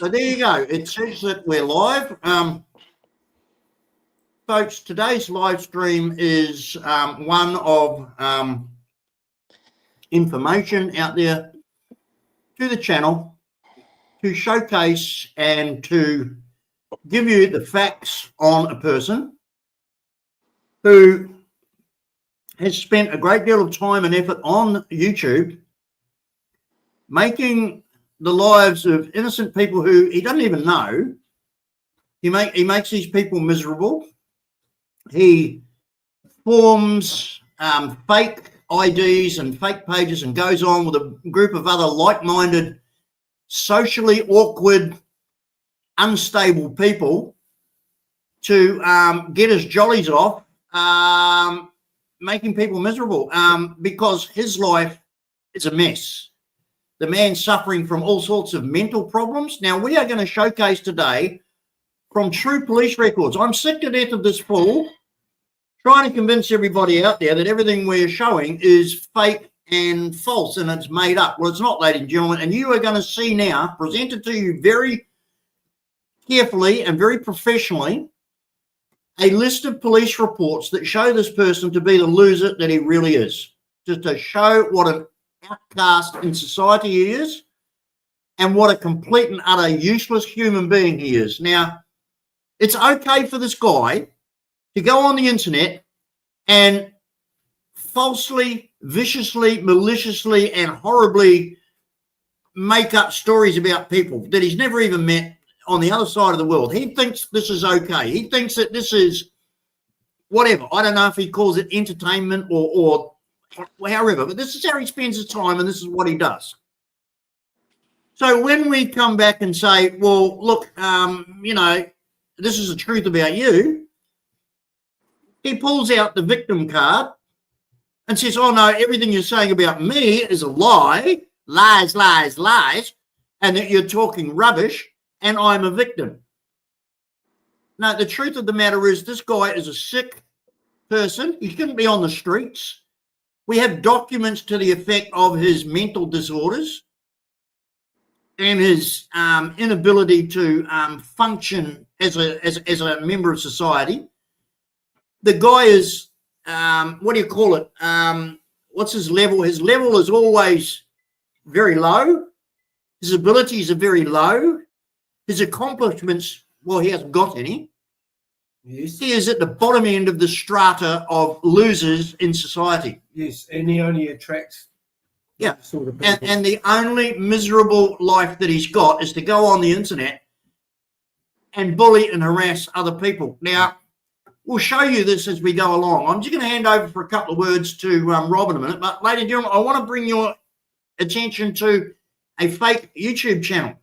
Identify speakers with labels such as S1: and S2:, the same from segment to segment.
S1: So there you go. It says that we're live. Folks, today's live stream is one of information out there to the channel to showcase and to give you the facts on a person who has spent a great deal of time and effort on YouTube making the lives of innocent people who he doesn't even know. He makes these people miserable. He forms fake IDs and fake pages and goes on with a group of other like-minded, socially awkward, unstable people to get his jollies off, making people miserable because his life is a mess. The man's suffering from all sorts of mental problems. Now, we are going to showcase today from true police records. I'm sick to death of this fool trying to convince everybody out there that everything we're showing is fake and false and it's made up. Well, it's not, ladies and gentlemen, and you are going to see now, presented to you very carefully and very professionally, a list of police reports that show this person to be the loser that he really is, just to show what an outcast in society he is and what a complete and utter useless human being he is. Now, it's okay for this guy to go on the internet and falsely, viciously, maliciously, and horribly make up stories about people that he's never even met on the other side of the world. He thinks this is okay. He thinks that this is whatever. I don't know if he calls it entertainment or however, but this is how he spends his time and this is what he does. So when we come back and say, well, look, you know, this is the truth about you, he pulls out the victim card and says, oh, no, everything you're saying about me is a lie, lies, lies, lies, and that you're talking rubbish and I'm a victim. No, the truth of the matter is this guy is a sick person. He shouldn't be on the streets. We have documents to the effect of his mental disorders and his inability to function as a member of society. The guy is, what do you call it? What's his level? His level is always very low. His abilities are very low. His accomplishments, well, he hasn't got any.
S2: Yes.
S1: He is at the bottom end of the strata of losers in society.
S2: Yes, and he only attracts
S1: that
S2: sort of people.
S1: And the only miserable life that he's got is to go on the internet and bully and harass other people. Now, we'll show you this as we go along. I'm just going to hand over for a couple of words to Rob in a minute. But, ladies and gentlemen, I want to bring your attention to a fake YouTube channel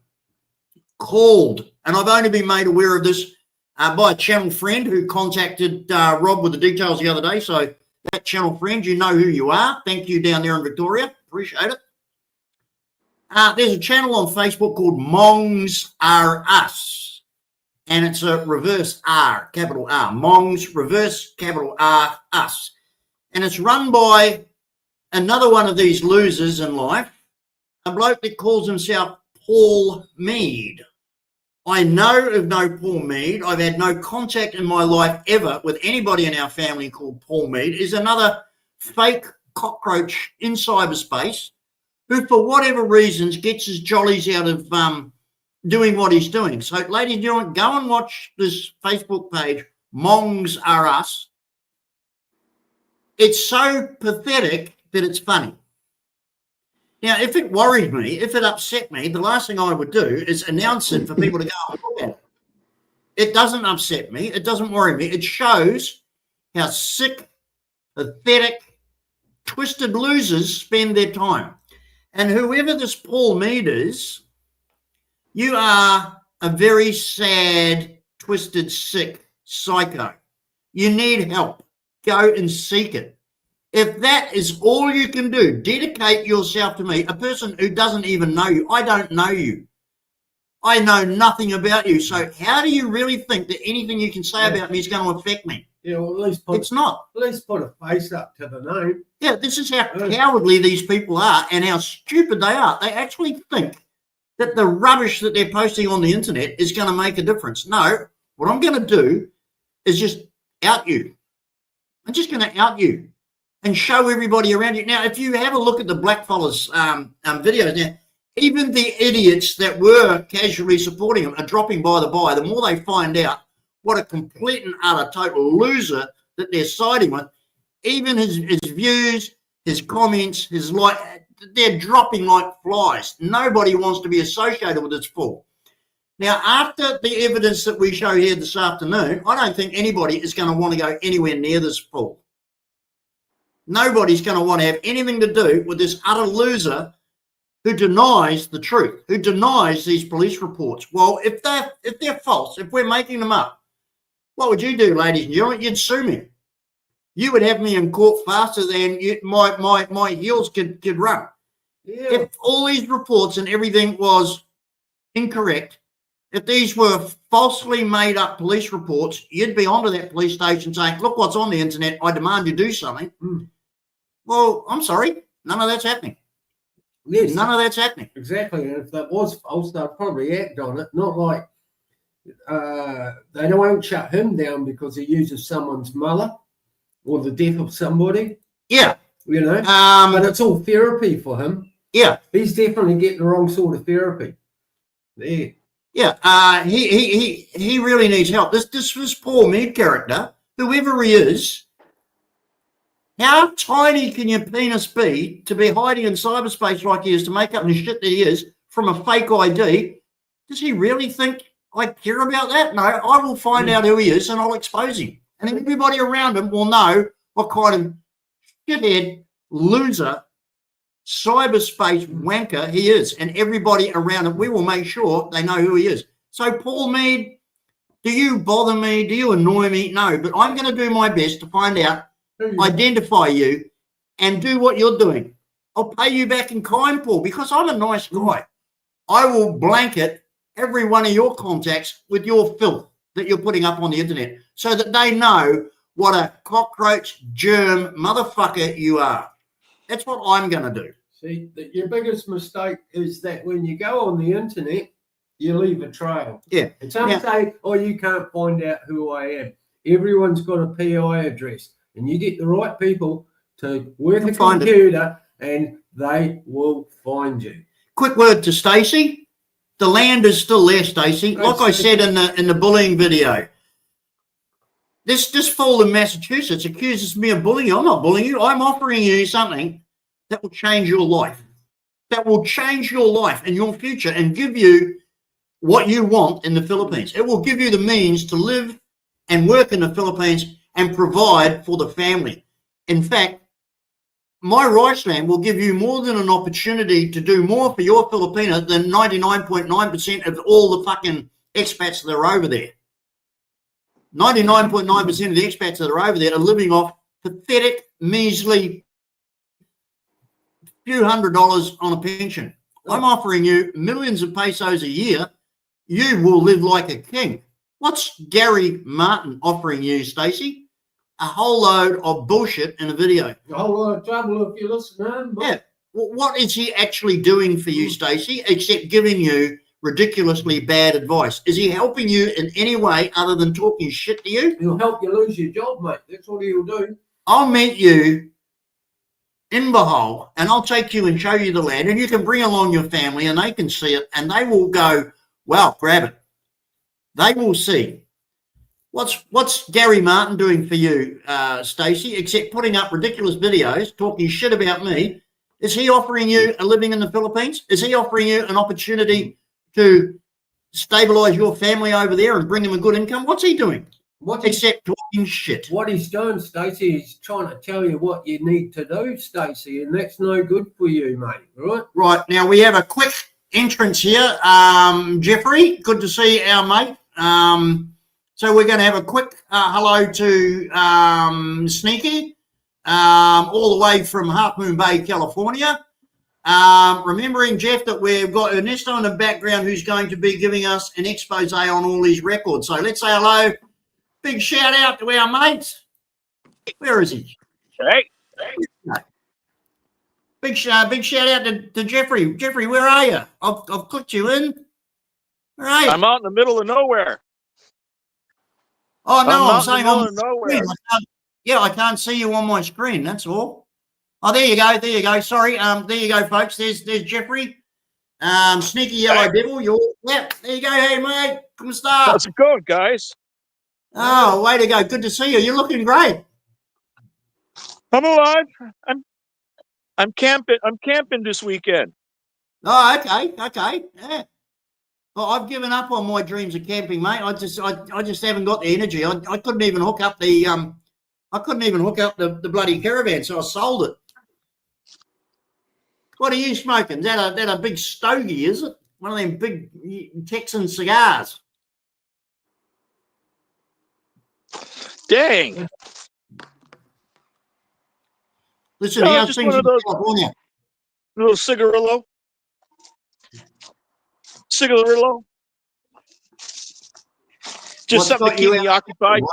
S1: called, and I've only been made aware of this by a channel friend who contacted Rob with the details the other day. So that channel friend, you know who you are. Thank you down there in Victoria. Appreciate it. There's a channel on Facebook called Mongs Are Us. And it's a reverse R, capital R. Mongs, reverse, capital R, Us. And it's run by another one of these losers in life, a bloke that calls himself Paul Mead. I know of no Paul Mead. I've had no contact in my life ever with anybody in our family called Paul Mead. Is another fake cockroach in cyberspace who, for whatever reasons, gets his jollies out of doing what he's doing. So, ladies and gentlemen, go and watch this Facebook page, Mongs Are Us. It's so pathetic that it's funny. Now, if it worried me, if it upset me, the last thing I would do is announce it for people to go and look at it. It doesn't upset me. It doesn't worry me. It shows how sick, pathetic, twisted losers spend their time. And whoever this Paul Mead is, you are a very sad, twisted, sick psycho. You need help. Go and seek it. If that is all you can do, dedicate yourself to me, a person who doesn't even know you. I don't know you. I know nothing about you. So how do you really think that anything you can say about me is going to affect me?
S2: Yeah, well,
S1: It's not.
S2: At least put a face up to the name.
S1: Yeah, this is how cowardly these people are and how stupid they are. They actually think that the rubbish that they're posting on the internet is going to make a difference. No, what I'm going to do is just out you. I'm just going to out you and show everybody around you. Now, if you have a look at the blackfellas videos now, even the idiots that were casually supporting him are dropping by the more they find out what a complete and utter total loser that they're siding with. Even his views, his comments, his they're dropping like flies. Nobody wants to be associated with this fool. Now, after the evidence that we show here this afternoon, I don't think anybody is going to want to go anywhere near this fool. Nobody's going to want to have anything to do with this utter loser who denies the truth, who denies these police reports. Well, if they're false, if we're making them up, what would you do, ladies and gentlemen? You'd sue me. You would have me in court faster than my heels could run.
S2: Yeah.
S1: If all these reports and everything was incorrect, if these were falsely made up police reports, you'd be onto that police station saying, look what's on the internet, I demand you do something. Well, I'm sorry, none of that's happening.
S2: Yes.
S1: None of that's happening.
S2: Exactly. And if that was false, they'd probably act on it. Not like they won't shut him down because he uses someone's mother or the death of somebody.
S1: Yeah.
S2: You know, but it's all therapy for him.
S1: Yeah.
S2: He's definitely getting the wrong sort of therapy. There.
S1: Yeah. He really needs help. This was Paul Mead character, whoever he is. How tiny can your penis be to be hiding in cyberspace like he is, to make up the shit that he is from a fake ID? Does he really think I care about that? No, I will find out who he is and I'll expose him. And everybody around him will know what kind of shithead, loser, cyberspace wanker he is. And everybody around him, we will make sure they know who he is. So, Paul Mead, do you bother me? Do you annoy me? No, but I'm going to do my best to find out, identify you, and do what you're doing. I'll pay you back in kind, Paul, because I'm a nice guy. I will blanket every one of your contacts with your filth that you're putting up on the internet so that they know what a cockroach germ motherfucker you are. That's what I'm going to do.
S2: See, your biggest mistake is that when you go on the internet, you leave a trail.
S1: Yeah.
S2: And some say, oh, you can't find out who I am. Everyone's got a PI address. And you get the right people to work a computer and they will find you.
S1: Quick word to Stacey. The land is still there, Stacey. Like I said in the bullying video. This fool in Massachusetts accuses me of bullying you. I'm not bullying you. I'm offering you something that will change your life. That will change your life and your future and give you what you want in the Philippines. It will give you the means to live and work in the Philippines and provide for the family. In fact, my rice land will give you more than an opportunity to do more for your Filipino than 99.9% of all the fucking expats that are over there. 99.9% of the expats that are over there are living off pathetic, measly few $100s on a pension. I'm offering you millions of pesos a year. You will live like a king. What's Gary Martin offering you, Stacey? A whole load of bullshit in a video.
S2: A whole lot of trouble if you listen to him.
S1: Yeah. Well, what is he actually doing for you, Stacey, except giving you ridiculously bad advice? Is he helping you in any way other than talking shit to you?
S2: He'll help you lose your job, mate. That's what he'll do.
S1: I'll meet you in Bohol and I'll take you and show you the land, and you can bring along your family and they can see it and they will go, well, grab it. They will see. What's Gary Martin doing for you, Stacey, except putting up ridiculous videos, talking shit about me? Is he offering you a living in the Philippines? Is he offering you an opportunity to stabilise your family over there and bring them a good income? What's he doing? Except talking shit.
S2: What he's doing, Stacey, he's trying to tell you what you need to do, Stacey, and that's no good for you, mate, right? Right.
S1: Now, we have a quick entrance here. Jeffrey, good to see our mate. So we're going to have a quick hello to Sneaky, all the way from Half Moon Bay, California. Remembering, Jeff, that we've got Ernesto in the background who's going to be giving us an expose on all these records. So let's say hello. Big shout out to our mates. Where is he?
S3: Hey.
S1: Big shout out to Jeffrey. Jeffrey, where are you? I've clicked you in. Where are you?
S3: I'm out in the middle of nowhere.
S1: Oh no, I'm
S3: out in the
S1: saying
S3: middle
S1: on
S3: of
S1: my
S3: nowhere.
S1: screen. I can't see you on my screen. That's all. Oh, there you go. There you go. Sorry. There you go, folks. There's Jeffrey. Sneaky Yellow Devil. There you go. Hey, mate. Come start.
S3: How's it going, guys?
S1: Oh, way to go. Good to see you. You're looking great.
S3: I'm alive. I'm camping. I'm camping this weekend.
S1: Oh, okay. Yeah. Well, I've given up on my dreams of camping, mate. I just haven't got the energy. I couldn't even hook up the bloody caravan, so I sold it. What are you smoking? Is that a big stogie, is it? One of them big Texan cigars.
S3: Dang.
S1: Listen,
S3: No,
S1: how's
S3: just
S1: things
S3: one
S1: in
S3: of those
S1: California?
S3: little cigarillo. Cigarillo. Just
S1: What's
S3: something to
S1: got
S3: keep
S1: you
S3: me
S1: out?
S3: occupied.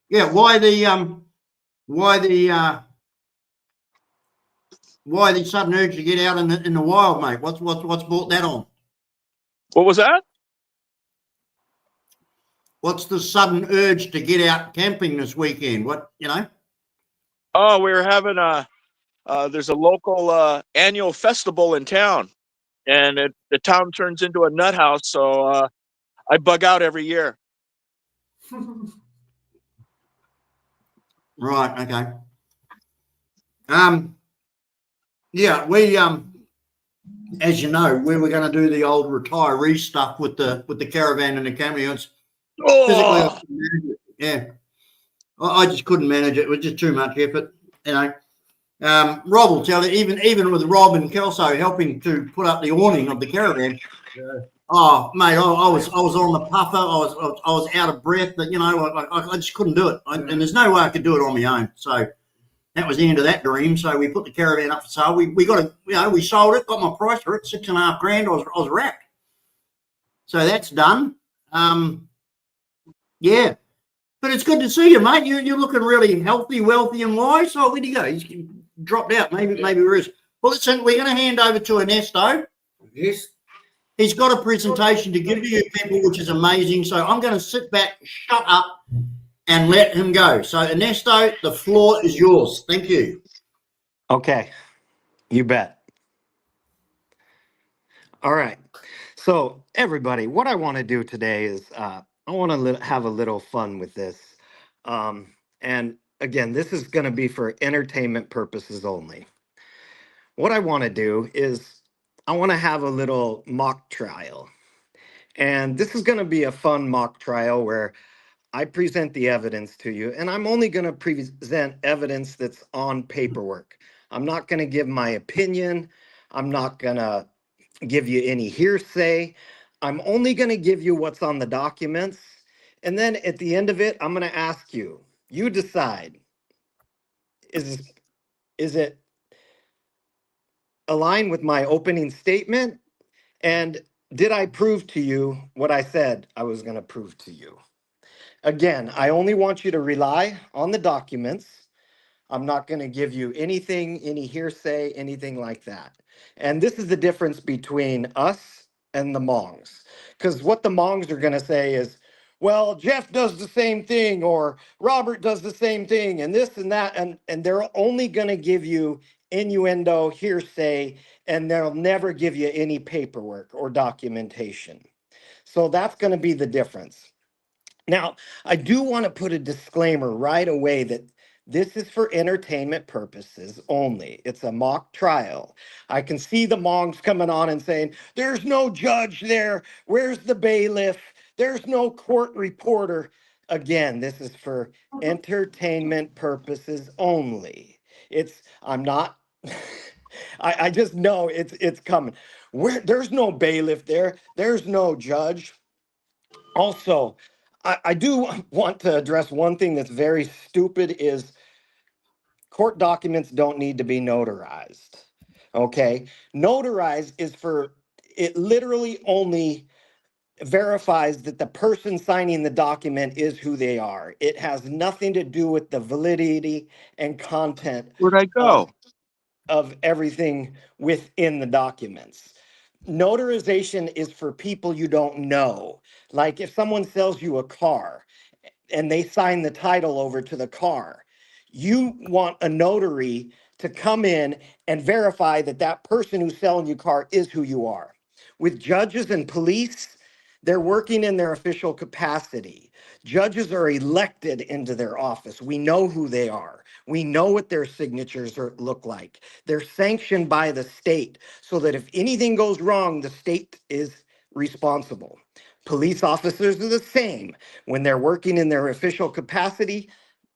S1: Yeah, why the sudden urge to get out in the wild, mate? What's brought that on?
S3: What was that?
S1: What's the sudden urge to get out camping this weekend? What, you know?
S3: Oh, we were having there's a local annual festival in town, and the town turns into a nut house. So I bug out every year.
S1: Right. Okay. Yeah, we as you know, we were going to do the old retiree stuff with the caravan and the camry. It's physically, I
S3: Oh,
S1: couldn't manage it. Yeah, I just couldn't manage it. It was just too much effort, you know. Rob will tell you, even with Rob and Kelso helping to put up the awning of the caravan.
S2: Yeah.
S1: Oh, mate, I was on the puffer. I was out of breath. But you know, I just couldn't do it. And there's no way I could do it on my own. So that was the end of that dream. So we put the caravan up for sale. We got we sold it, got my price for it, $6.5 grand. I was wrapped. So that's done. Yeah. But it's good to see you, mate. You're looking really healthy, wealthy, and wise. Oh, where'd he go? He's dropped out. Maybe where is. Well, listen, we're going to hand over to Ernesto.
S2: Yes.
S1: He's got a presentation to give to you people, which is amazing. So I'm going to sit back, shut up, and let him go. So Ernesto, the floor is yours. Thank you.
S4: Okay, you bet. All right. So everybody, what I want to do today is I want to have a little fun with this. And again, this is going to be for entertainment purposes only. What I want to do is I want to have a little mock trial. And this is going to be a fun mock trial where I present the evidence to you, and I'm only going to present evidence that's on paperwork. I'm not going to give my opinion. I'm not going to give you any hearsay. I'm only going to give you what's on the documents. And then at the end of it, I'm going to ask you, you decide, is it aligned with my opening statement? And did I prove to you what I said I was going to prove to you? Again, I only want you to rely on the documents. I'm not going to give you anything, any hearsay, anything like that. And this is the difference between us and the Mongs. Because what the Mongs are going to say is, well, Jeff does the same thing, or Robert does the same thing, and this and that. And they're only going to give you innuendo, hearsay, and they'll never give you any paperwork or documentation. So that's going to be the difference. Now, I do want to put a disclaimer right away that this is for entertainment purposes only. It's a mock trial. I can see the Mongs coming on and saying, there's no judge there. Where's the bailiff? There's no court reporter. Again, this is for entertainment purposes only. I'm not, I just know it's coming. There's no bailiff there. There's no judge. Also, I do want to address one thing that's very stupid is court documents don't need to be notarized. Okay. Notarized is it literally only verifies that the person signing the document is who they are. It has nothing to do with the validity and content
S3: where'd I
S4: of
S3: go?
S4: of everything within the documents. Notarization is for people you don't know. Like if someone sells you a car and they sign the title over to the car, you want a notary to come in and verify that that person who's selling you car is who you are. With judges and police, they're working in their official capacity. Judges are elected into their office. We know who they are. We know what their signatures look like. They're sanctioned by the state so that if anything goes wrong, the state is responsible. Police officers are the same. When they're working in their official capacity,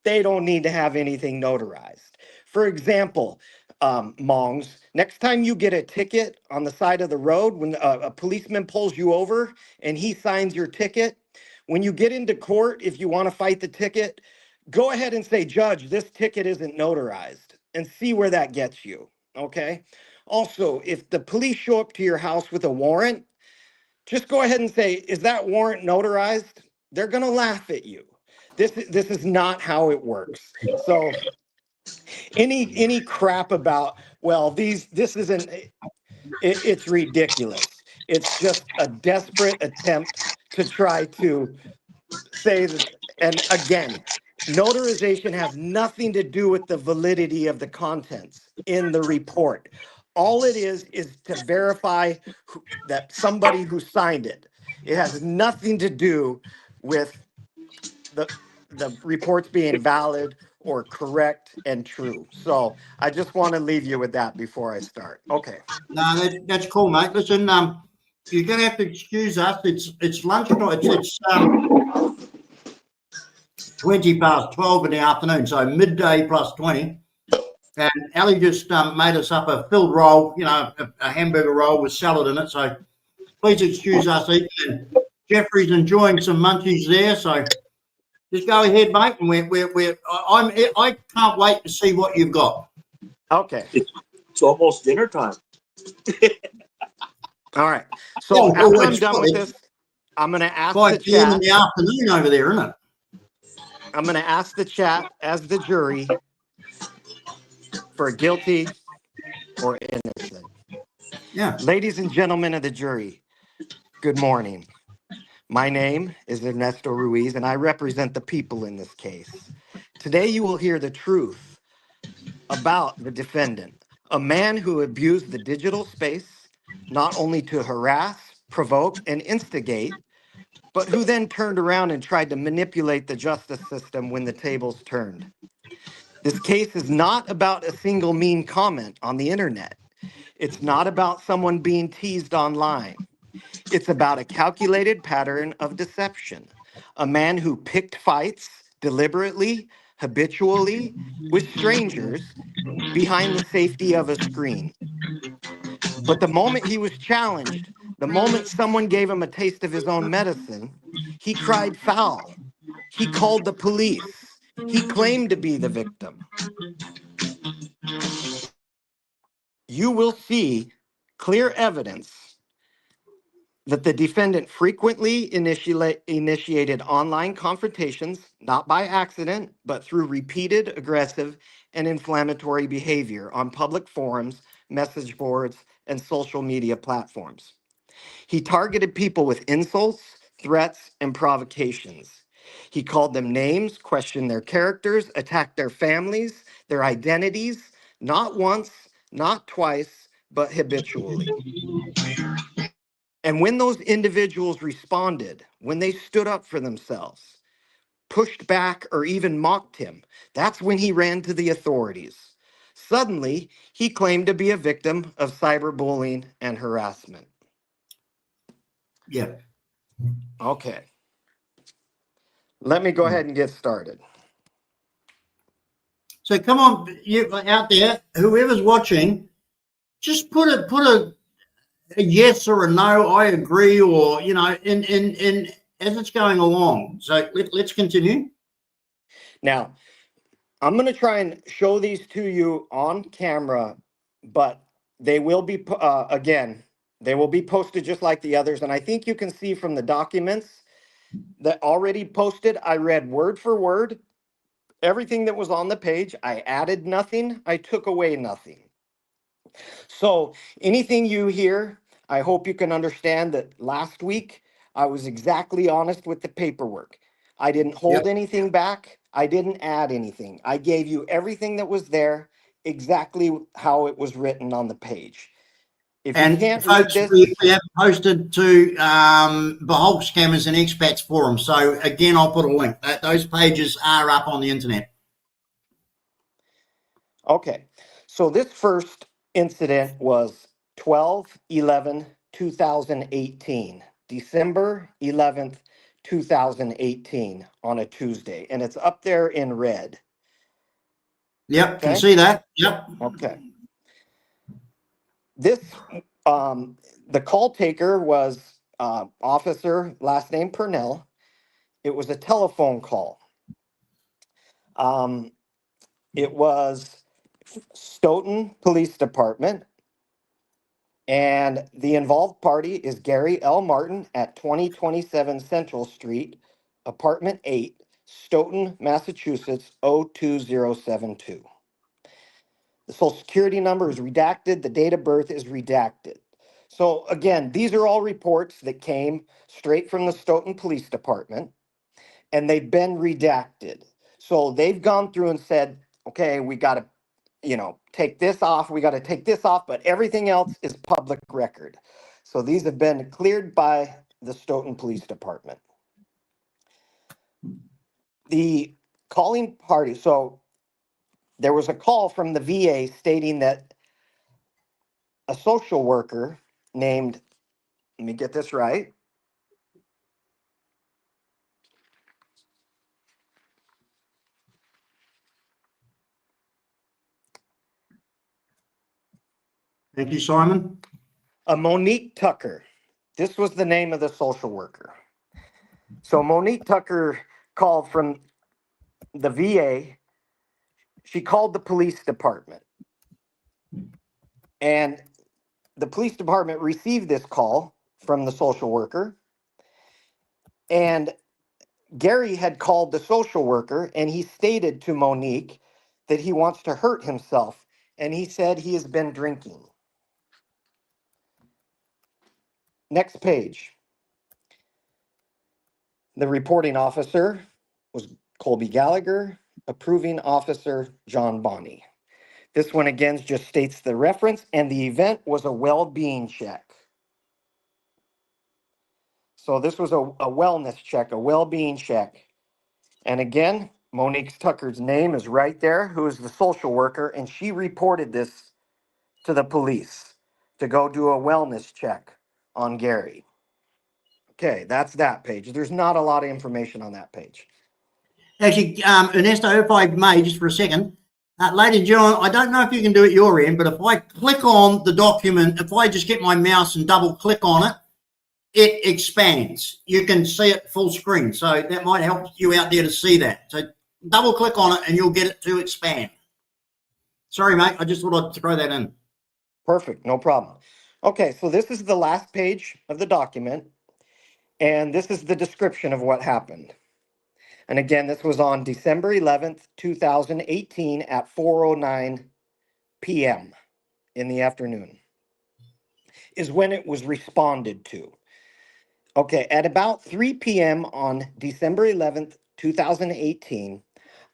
S4: they don't need to have anything notarized. For example, Mongs, next time you get a ticket on the side of the road, when a policeman pulls you over and he signs your ticket, when you get into court, if you want to fight the ticket, go ahead and say, Judge, this ticket isn't notarized, and see where that gets you, okay? Also, if the police show up to your house with a warrant, just go ahead and say, is that warrant notarized? They're going to laugh at you. This is not how it works. So any crap about, well, this isn't, it's ridiculous. It's just a desperate attempt to try to say that, and again, notarization has nothing to do with the validity of the contents in the report. All it is to verify that somebody who signed it. It has nothing to do with the reports being valid or correct and true. So I just want to leave you with that before I start. Okay.
S1: No, that's cool, mate. Listen, you're going to have to excuse us. It's lunchtime. It's 20 past 12 in the afternoon, so midday plus 20. And Ali just made us up a filled roll, you know, a hamburger roll with salad in it. So please excuse us eating. And Jeffrey's enjoying some munchies there. So just go ahead, mate. And I can't wait to see what you've got.
S4: Okay.
S3: It's almost dinner time.
S4: All right. So
S1: Yeah, well,
S4: after I'm done with this, I'm going to ask the
S1: 5 p.m. in
S4: chat.
S1: the afternoon over there, isn't it?
S4: I'm going to ask the chat as the jury for guilty or innocent.
S1: Yeah.
S4: Ladies and gentlemen of the jury, good morning. My name is Ernesto Ruiz, and I represent the people in this case. Today, you will hear the truth about the defendant, a man who abused the digital space not only to harass, provoke, and instigate, but who then turned around and tried to manipulate the justice system when the tables turned. This case is not about a single mean comment on the internet. It's not about someone being teased online. It's about a calculated pattern of deception. A man who picked fights deliberately, habitually, with strangers behind the safety of a screen. But the moment he was challenged, the moment someone gave him a taste of his own medicine, he cried foul. He called the police. He claimed to be the victim. You will see clear evidence that the defendant frequently initiated online confrontations, not by accident, but through repeated aggressive and inflammatory behavior on public forums, message boards, and social media platforms. He targeted people with insults, threats, and provocations. He called them names, questioned their characters, attacked their families, their identities, not once, not twice, but habitually. And when those individuals responded, when they stood up for themselves, pushed back, or even mocked him, that's when he ran to the authorities. Suddenly, he claimed to be a victim of cyberbullying and harassment.
S1: Yeah.
S4: Okay. Let me go ahead and get started.
S1: So come on, you out there, whoever's watching, just put a yes or a no, I agree, or you know, in as it's going along. So let's continue.
S4: Now, I'm going to try and show these to you on camera, but they will be, again, they will be posted just like the others. And I think you can see from the documents that already posted, I read word for word everything that was on the page. I added nothing, I took away nothing. So anything you hear, I hope you can understand that last week I was exactly honest with the paperwork. I didn't hold
S1: Yep.
S4: anything back. I didn't add anything. I gave you everything that was there, exactly how it was written on the page. If you
S1: And
S4: can't read
S1: folks,
S4: this,
S1: we have posted to Behold Scammers and Expats Forum. So again, I'll put a link. Those pages are up on the internet.
S4: okay. So this first incident was 12/11/2018, December 11th, 2018 on a Tuesday. And it's up there in red.
S1: Yep, can
S4: Okay.
S1: see that. Yep.
S4: Okay. This, the call taker was officer, last name Purnell. It was a telephone call. Um, it was Stoughton Police Department. And the involved party is Gary L. Martin at 2027 Central Street, Apartment 8, Stoughton, Massachusetts, 02072. The social security number is redacted. The date of birth is redacted. So again, these are all reports that came straight from the Stoughton Police Department, and they've been redacted. So they've gone through and said, okay, we got to, take this off. We got to take this off, but everything else is public record. So these have been cleared by the Stoughton Police Department. The calling party. So there was a call from the VA stating that a social worker named, let me get this right.
S1: Thank you, Simon.
S4: A Monique Tucker. This was the name of the social worker. So Monique Tucker called from the VA. She called the police department. And the police department received this call from the social worker. And Gary had called the social worker and he stated to Monique that he wants to hurt himself. And he said he has been drinking. Next page. The reporting officer was Colby Gallagher, approving officer John Bonney. This one again just states the reference, and the event was a well-being check. So this was a wellness check, a well-being check. And again, Monique Tucker's name is right there, who is the social worker, and she reported this to the police to go do a wellness check on Gary. Okay, that's that page. There's not a lot of information on that page.
S1: Actually, Ernesto, if I may, just for a second, ladies and gentlemen, I don't know if you can do it your end, but if I click on the document, if I just get my mouse and double click on it, it expands. You can see it full screen. So that might help you out there to see that. So double click on it and you'll get it to expand. Sorry, mate. I just thought I'd throw that in.
S4: Perfect, no problem. Okay, so this is the last page of the document, and this is the description of what happened. And again, this was on December 11th, 2018 at 4:09 p.m. in the afternoon is when it was responded to. Okay, at about 3 p.m. on December 11th, 2018,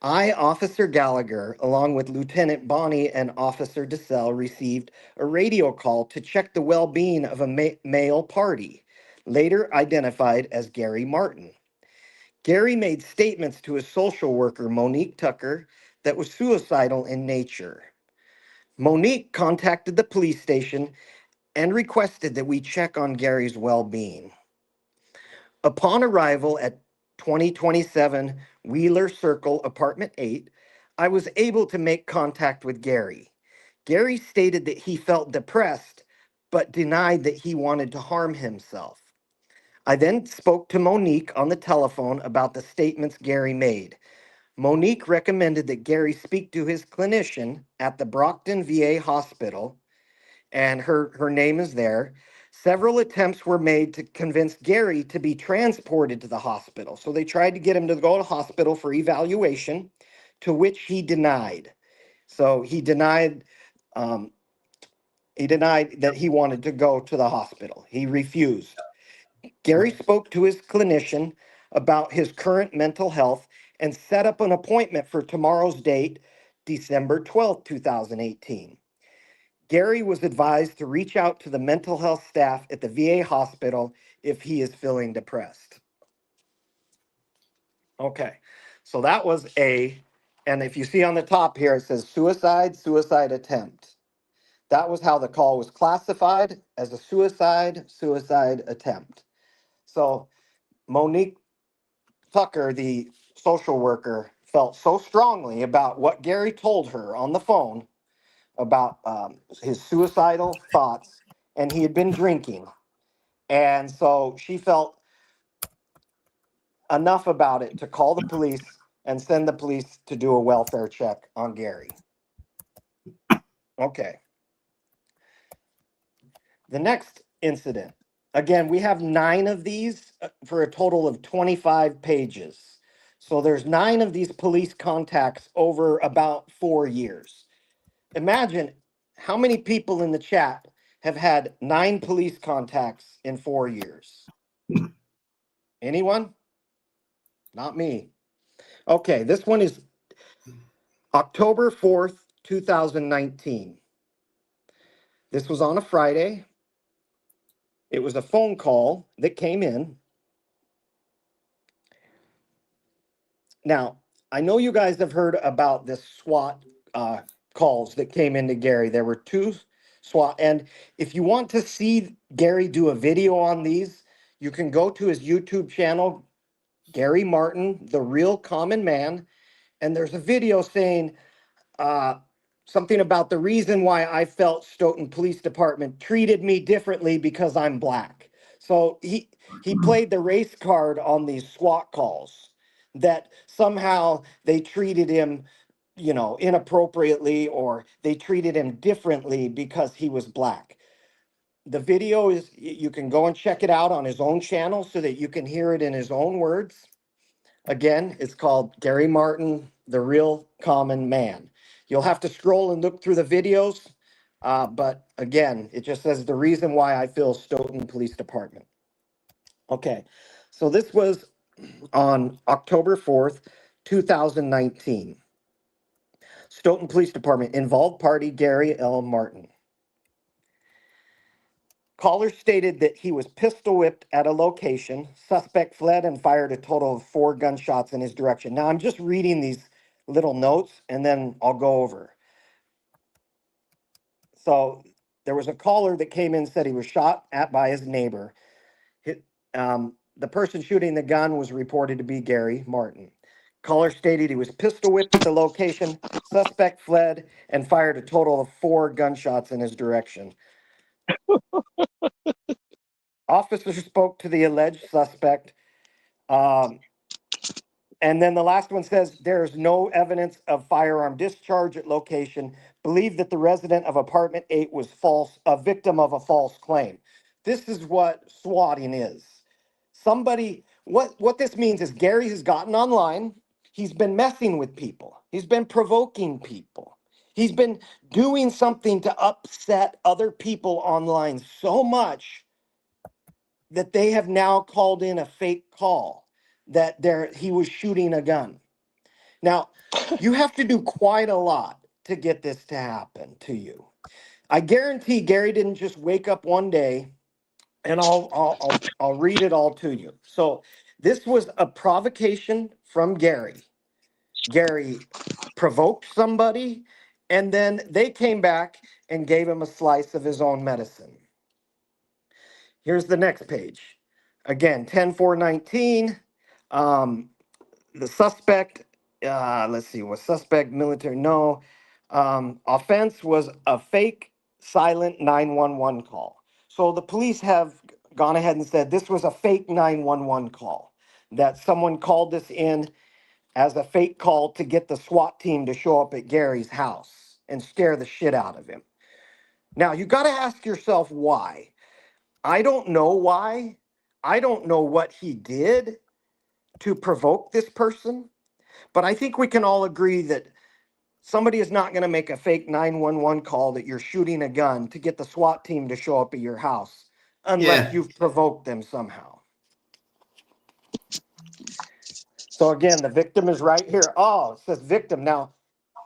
S4: I, Officer Gallagher, along with Lieutenant Bonney and Officer DeSalle, received a radio call to check the well-being of a male party, later identified as Gary Martin. Gary made statements to his social worker, Monique Tucker, that was suicidal in nature. Monique contacted the police station and requested that we check on Gary's well-being. Upon arrival at 2027 Wheeler Circle, Apartment 8, I was able to make contact with Gary. Gary stated that he felt depressed, but denied that he wanted to harm himself. I then spoke to Monique on the telephone about the statements Gary made. Monique recommended that Gary speak to his clinician at the Brockton VA Hospital, and her name is there. Several attempts were made to convince Gary to be transported to the hospital. So they tried to get him to go to hospital for evaluation, to which he denied. So he denied He denied that he wanted to go to the hospital. He refused. Gary spoke to his clinician about his current mental health and set up an appointment for tomorrow's date, December 12th, 2018. Gary was advised to reach out to the mental health staff at the VA hospital if he is feeling depressed. Okay, so that was A. And if you see on the top here, it says suicide attempt. That was how the call was classified, as a suicide attempt. So Monique Tucker, the social worker, felt so strongly about what Gary told her on the phone about his suicidal thoughts, and he had been drinking. And so she felt enough about it to call the police and send the police to do a welfare check on Gary. Okay. The next incident. Again, we have 9 of these for a total of 25 pages. So there's 9 of these police contacts over about 4 years. Imagine how many people in the chat have had 9 police contacts in 4 years. Anyone? Not me. Okay, this one is October 4th, 2019. This was on a Friday. It was a phone call that came in. Now, I know you guys have heard about this SWAT calls that came into Gary. There were 2 SWAT. And if you want to see Gary do a video on these, you can go to his YouTube channel, Gary Martin, The Real Common Man. And there's a video saying something about the reason why I felt Stoughton Police Department treated me differently because I'm black. So he played the race card on these SWAT calls, that somehow they treated him, you know, inappropriately, or they treated him differently because he was black. The video is, you can go and check it out on his own channel so that you can hear it in his own words. Again, it's called Gary Martin, The Real Common Man. You'll have to scroll and look through the videos, but again, it just says the reason why I feel Stoughton Police Department. Okay, so this was on October 4th, 2019. Stoughton Police Department, involved party Gary L. Martin. Caller stated that he was pistol whipped at a location. Suspect fled and fired a total of 4 gunshots in his direction. Now, I'm just reading these little notes and then I'll go over. So there was a caller that came in and said he was shot at by his neighbor. The person shooting the gun was reported to be Gary Martin. Caller stated he was pistol whipped at the location. Suspect fled and fired a total of 4 gunshots in his direction. Officers spoke to the alleged suspect. And then the last one says there is no evidence of firearm discharge at location. Believe that the resident of apartment 8 was a victim of a false claim. This is what swatting is. What this means is Gary has gotten online. He's been messing with people. He's been provoking people. He's been doing something to upset other people online so much that they have now called in a fake call that he was shooting a gun. Now, you have to do quite a lot to get this to happen to you. I guarantee Gary didn't just wake up one day, and I'll read it all to you. So this was a provocation from Gary. Gary provoked somebody, and then they came back and gave him a slice of his own medicine. Here's the next page. Again, 10-4-19. The suspect, let's see, was suspect military? No. Offense was a fake silent 911 call. So the police have gone ahead and said this was a fake 911 call, that someone called this in as a fake call to get the SWAT team to show up at Gary's house and scare the shit out of him. Now, you got to ask yourself why. I don't know why. I don't know what he did to provoke this person, but I think we can all agree that somebody is not going to make a fake 911 call that you're shooting a gun to get the SWAT team to show up at your house unless
S1: Yeah.
S4: you've provoked them somehow. So again, the victim is right here. Oh, it says victim. Now,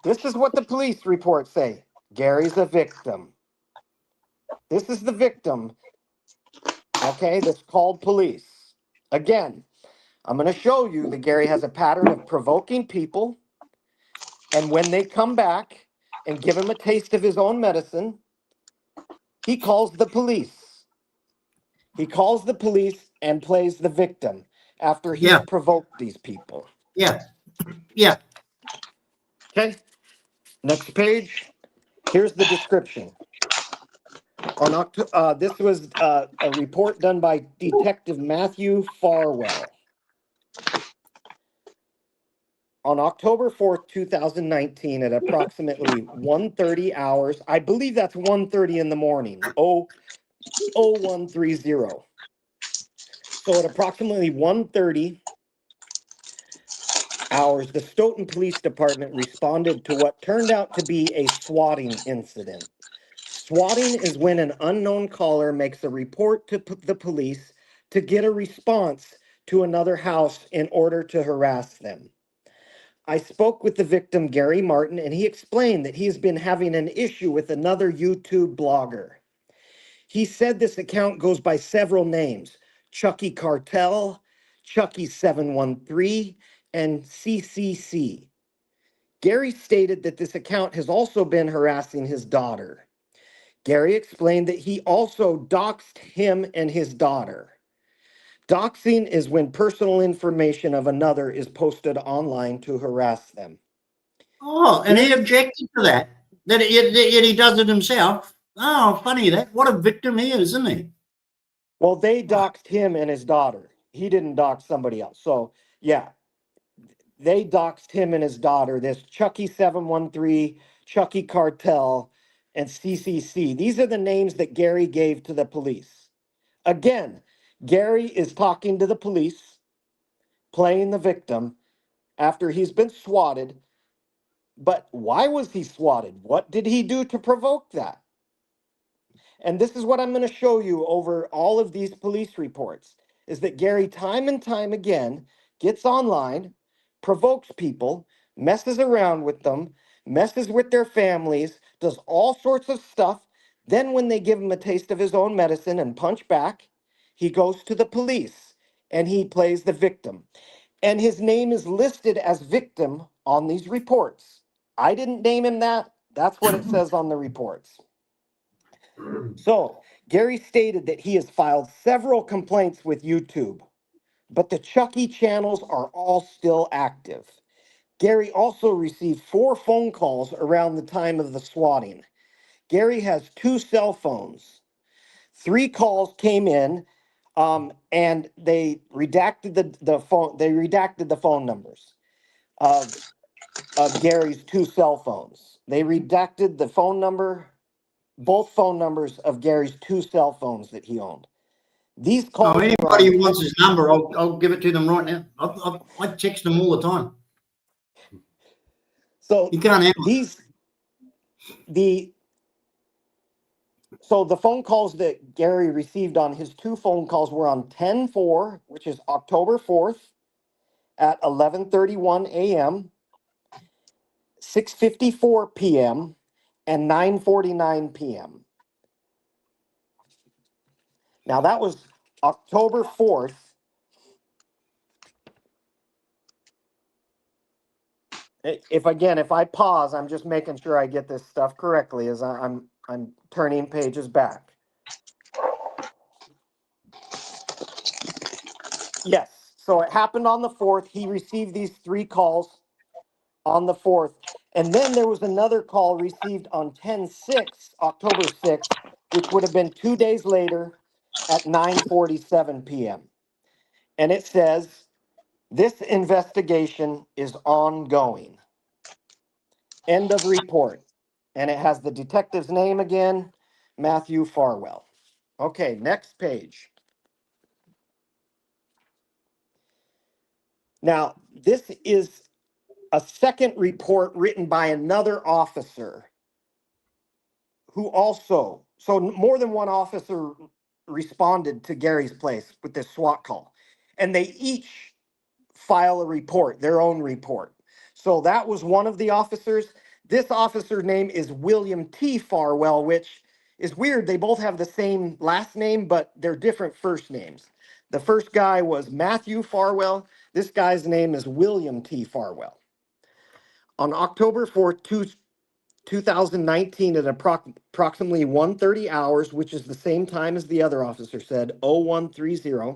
S4: this is what the police reports say. Gary's a victim. This is the victim, okay, that's called police. Again, I'm going to show you that Gary has a pattern of provoking people, and when they come back and give him a taste of his own medicine, he calls the police. He calls the police and plays the victim after he's
S1: Yeah.
S4: provoked these people.
S1: Yeah. Yeah.
S4: Okay, next page. Here's the description. This was a report done by Detective Matthew Farwell. On October 4th, 2019, at approximately 1:30 hours, I believe that's 1:30 in the morning, 0130. So at approximately 1:30 hours, the Stoughton Police Department responded to what turned out to be a swatting incident. Swatting is when an unknown caller makes a report to the police to get a response to another house in order to harass them. I spoke with the victim, Gary Martin, and he explained that he's been having an issue with another YouTube blogger. He said this account goes by several names: Chucky Cartel, Chucky713, and CCC. Gary stated that this account has also been harassing his daughter. Gary explained that he also doxed him and his daughter. Doxing is when personal information of another is posted online to harass them.
S1: Oh, and he objected to that. That yet he does it himself. Oh, funny that. What a victim he is, isn't he?
S4: Well, they doxed him and his daughter. He didn't dox somebody else. So, yeah, they doxed him and his daughter. This Chucky713, Chucky Cartel, and CCC. These are the names that Gary gave to the police. Again, Gary is talking to the police, playing the victim after he's been swatted. But why was he swatted? What did he do to provoke that? And this is what I'm going to show you over all of these police reports, is that Gary time and time again gets online, provokes people, messes around with them, messes with their families, does all sorts of stuff. Then when they give him a taste of his own medicine and punch back, he goes to the police and he plays the victim. And his name is listed as victim on these reports. I didn't name him that. That's what it says on the reports. So, Gary stated that he has filed several complaints with YouTube, but the Chucky channels are all still active. Gary also received 4 phone calls around the time of the swatting. Gary has 2 cell phones. 3 calls came in, and they redacted the phone. They redacted the phone numbers of Gary's 2 cell phones. They redacted the phone number, both phone numbers of Gary's 2 cell phones that he owned. These
S1: Oh,
S4: calls were
S1: anybody
S4: on
S1: who wants
S4: 10.
S1: his number, I'll give it to them right now. I text them all the time.
S4: So
S1: You can't handle it.
S4: the phone calls that Gary received on his 2 phone calls were on 10/4, which is October 4th at 11:31 a.m., 6:54 p.m., and 9:49 p.m. Now that was October 4th. If I pause, I'm just making sure I get this stuff correctly as I'm turning pages back. Yes. So it happened on the 4th. He received these 3 calls on the 4th. And then there was another call received on 10/6, October 6th, which would have been 2 days later at 9:47 p.m. And it says, this investigation is ongoing. End of report. And it has the detective's name again, Matthew Farwell. Okay, next page. Now, this is a second report written by another officer who also, so more than one officer responded to Gary's place with this SWAT call, and they each file a report, their own report. So that was one of the officers. This officer's name is William T. Farwell, which is weird. They both have the same last name, but they're different first names. The first guy was Matthew Farwell. This guy's name is William T. Farwell. On October 4th, 2019, at approximately 1:30 hours, which is the same time as the other officer said, 0130,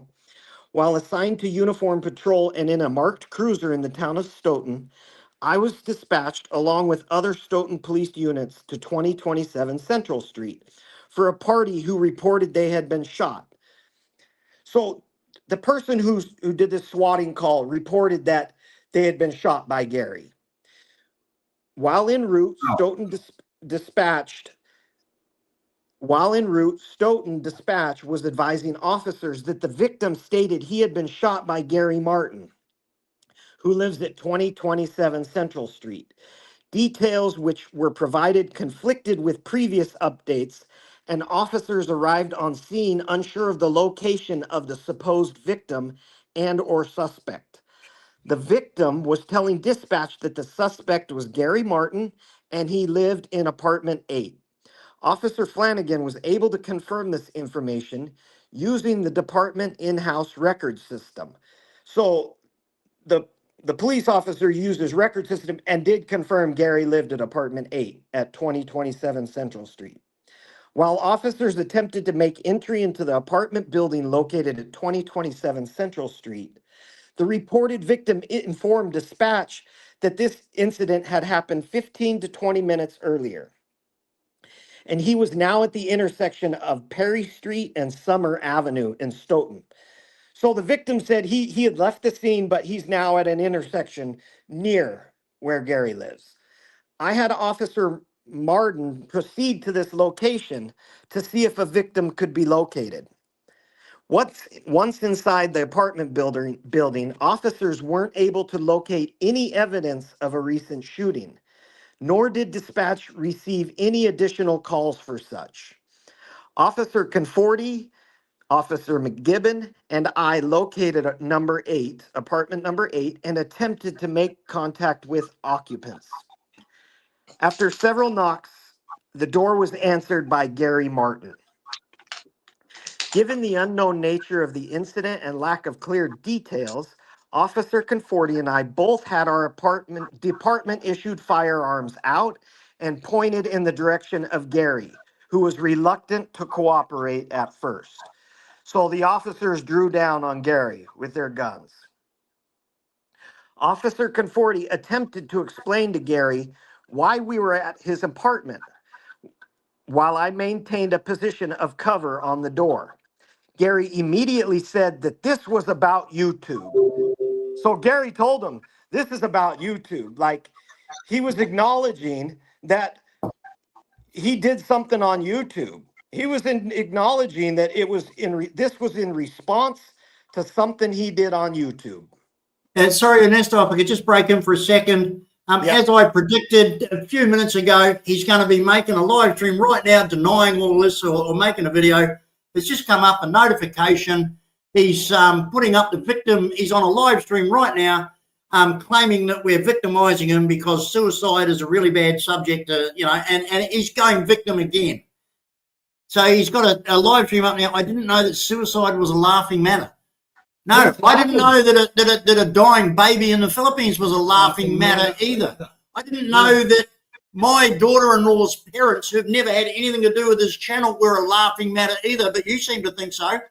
S4: while assigned to uniform patrol and in a marked cruiser in the town of Stoughton, I was dispatched along with other Stoughton police units to 2027 Central Street for a party who reported they had been shot. So the person who did this swatting call reported that they had been shot by Gary. While en route, Stoughton dispatch was advising officers that the victim stated he had been shot by Gary Martin, who lives at 2027 Central Street. Details which were provided conflicted with previous updates, and officers arrived on scene unsure of the location of the supposed victim and or suspect. The victim was telling dispatch that the suspect was Gary Martin and he lived in apartment 8. Officer Flanagan was able to confirm this information using the department in-house record system. So the police officer used his record system and did confirm Gary lived at apartment 8 at 2027 Central Street. While officers attempted to make entry into the apartment building located at 2027 Central Street, the reported victim informed dispatch that this incident had happened 15 to 20 minutes earlier. And he was now at the intersection of Perry Street and Summer Avenue in Stoughton. So the victim said he had left the scene, but he's now at an intersection near where Gary lives. I had Officer Martin proceed to this location to see if a victim could be located. Once inside the apartment building, officers weren't able to locate any evidence of a recent shooting, nor did dispatch receive any additional calls for such. Officer Conforti, Officer McGibbon, and I located apartment number 8, and attempted to make contact with occupants. After several knocks, the door was answered by Gary Martin. Given the unknown nature of the incident and lack of clear details, Officer Conforti and I both had our department-issued firearms out and pointed in the direction of Gary, who was reluctant to cooperate at first. So the officers drew down on Gary with their guns. Officer Conforti attempted to explain to Gary why we were at his apartment, while I maintained a position of cover on the door. Gary immediately said that this was about YouTube. So Gary told him, this is about YouTube. Like, he was acknowledging that he did something on YouTube. He was acknowledging that this was in response to something he did on YouTube.
S1: Sorry, Ernesto, if I could just break in for a second. As I predicted a few minutes ago, he's going to be making a live stream right now denying all this or making a video. It's just come up, a notification. He's putting up the victim. He's on a live stream right now, claiming that we're victimizing him because suicide is a really bad subject, and he's going victim again. So he's got a live stream up now. I didn't know that suicide was a laughing matter. No, I didn't know that a dying baby in the Philippines was a laughing matter either. I didn't know that my daughter-in-law's parents, who've never had anything to do with this channel, were a laughing matter either, but you seem to think so.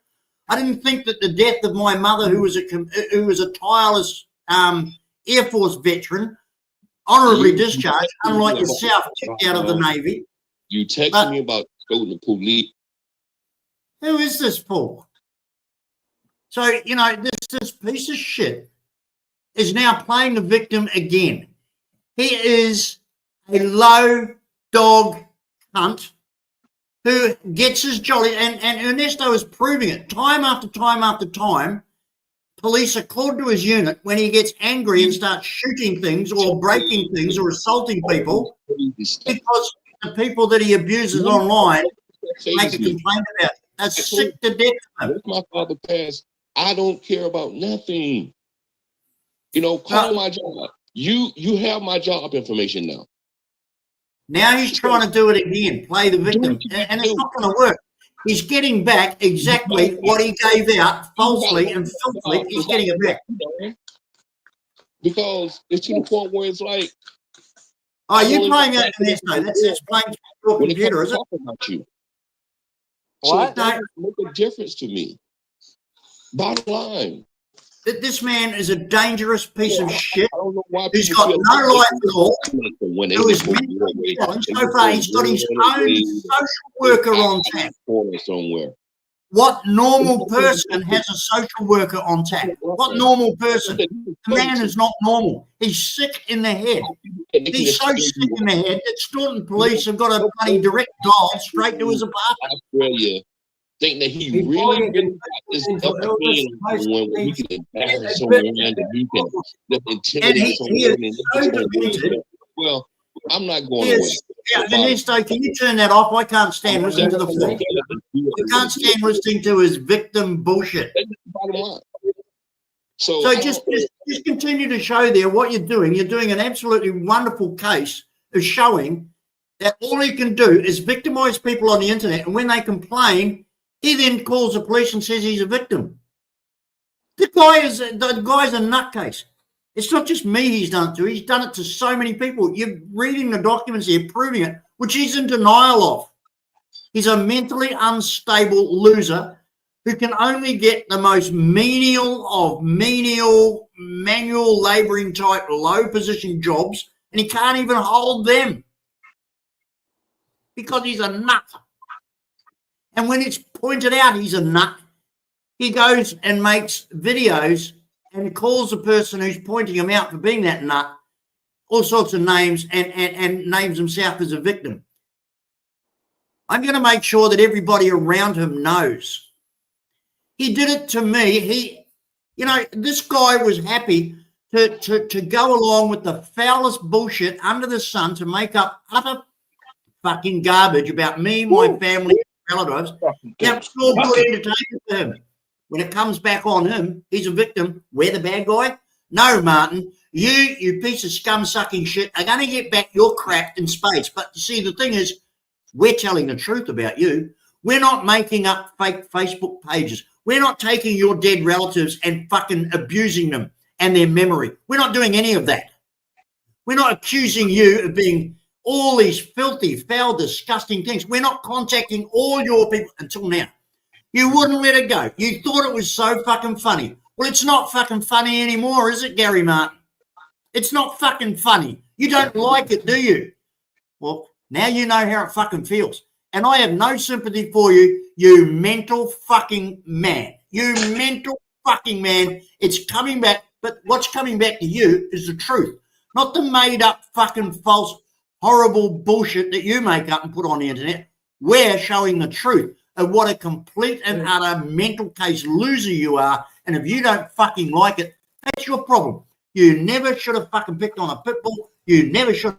S1: I didn't think that the death of my mother, who was a tireless Air Force veteran, honorably discharged, unlike yourself, kicked out of the Navy.
S5: You texted me about the police.
S1: Who is this, Paul? So, this piece of shit is now playing the victim again. He is a low dog cunt who gets his jolly, and Ernesto is proving it time after time after time, police are called to his unit when he gets angry and starts shooting things or breaking things or assaulting people because the people that he abuses online make a complaint about it. That's sick to death.
S5: Once my father passed, I don't care about nothing. You know, call my job. You have my job information now.
S1: Now he's trying to do it again, play the victim, and it's not going to work. He's getting back exactly what he gave out falsely and filthily. He's getting it back.
S5: Because it's to the point where it's like,
S1: oh, you playing out the next day. That's playing your computer, is it?
S5: About you.
S4: What?
S5: So it doesn't make a difference to me. Bottom line.
S1: This man is a dangerous piece of shit.
S5: I don't know why
S1: he's got no life at all.
S5: When they
S1: So far, he's got his own social worker on tap.
S5: Somewhere.
S1: What normal person has a social worker on tap? What normal person? The man is not normal. He's sick in the head. He's so sick in the head that Staunton police have got a bloody direct dial straight to his apartment.
S5: Australia think that he really is up when he can embarrass someone and he can intimidate someone. Well, I'm not going away.
S1: Yeah, Ernesto, can you turn that off? I can't stand listening to the floor. I can't stand listening to his victim bullshit. So just continue to show there what you're doing. You're doing an absolutely wonderful case of showing that all he can do is victimize people on the internet, and when they complain, he then calls the police and says he's a victim. The guy's a nutcase. It's not just me he's done it to. He's done it to so many people. You're reading the documents here, proving it, which he's in denial of. He's a mentally unstable loser who can only get the most menial of menial, manual labouring type, low position jobs, and he can't even hold them because he's a nut. And when it's pointed out he's a nut, he goes and makes videos and calls the person who's pointing him out for being that nut all sorts of names and names himself as a victim. I'm going to make sure that everybody around him knows. He did it to me. This guy was happy to go along with the foulest bullshit under the sun to make up utter fucking garbage about me, my family, relatives. Now, it's all good entertainment for him. When it comes back on him, he's a victim. We're the bad guy. No, Martin, you piece of scum-sucking shit are going to get back your crap in space. But you see, the thing is, we're telling the truth about you. We're not making up fake Facebook pages. We're not taking your dead relatives and fucking abusing them and their memory. We're not doing any of that. We're not accusing you of being all these filthy, foul, disgusting things. We're not contacting all your people until now. You wouldn't let it go. You thought it was so fucking funny. Well, it's not fucking funny anymore, is it, Gary Martin? It's not fucking funny. You don't like it, do you? Well, now you know how it fucking feels. And I have no sympathy for you, you mental fucking man. You mental fucking man. It's coming back, but what's coming back to you is the truth, not the made-up fucking false, horrible bullshit that you make up and put on the internet. We're showing the truth of what a complete and utter mental case loser you are. And if you don't fucking like it, that's your problem. You never should have fucking picked on a pit bull. You never should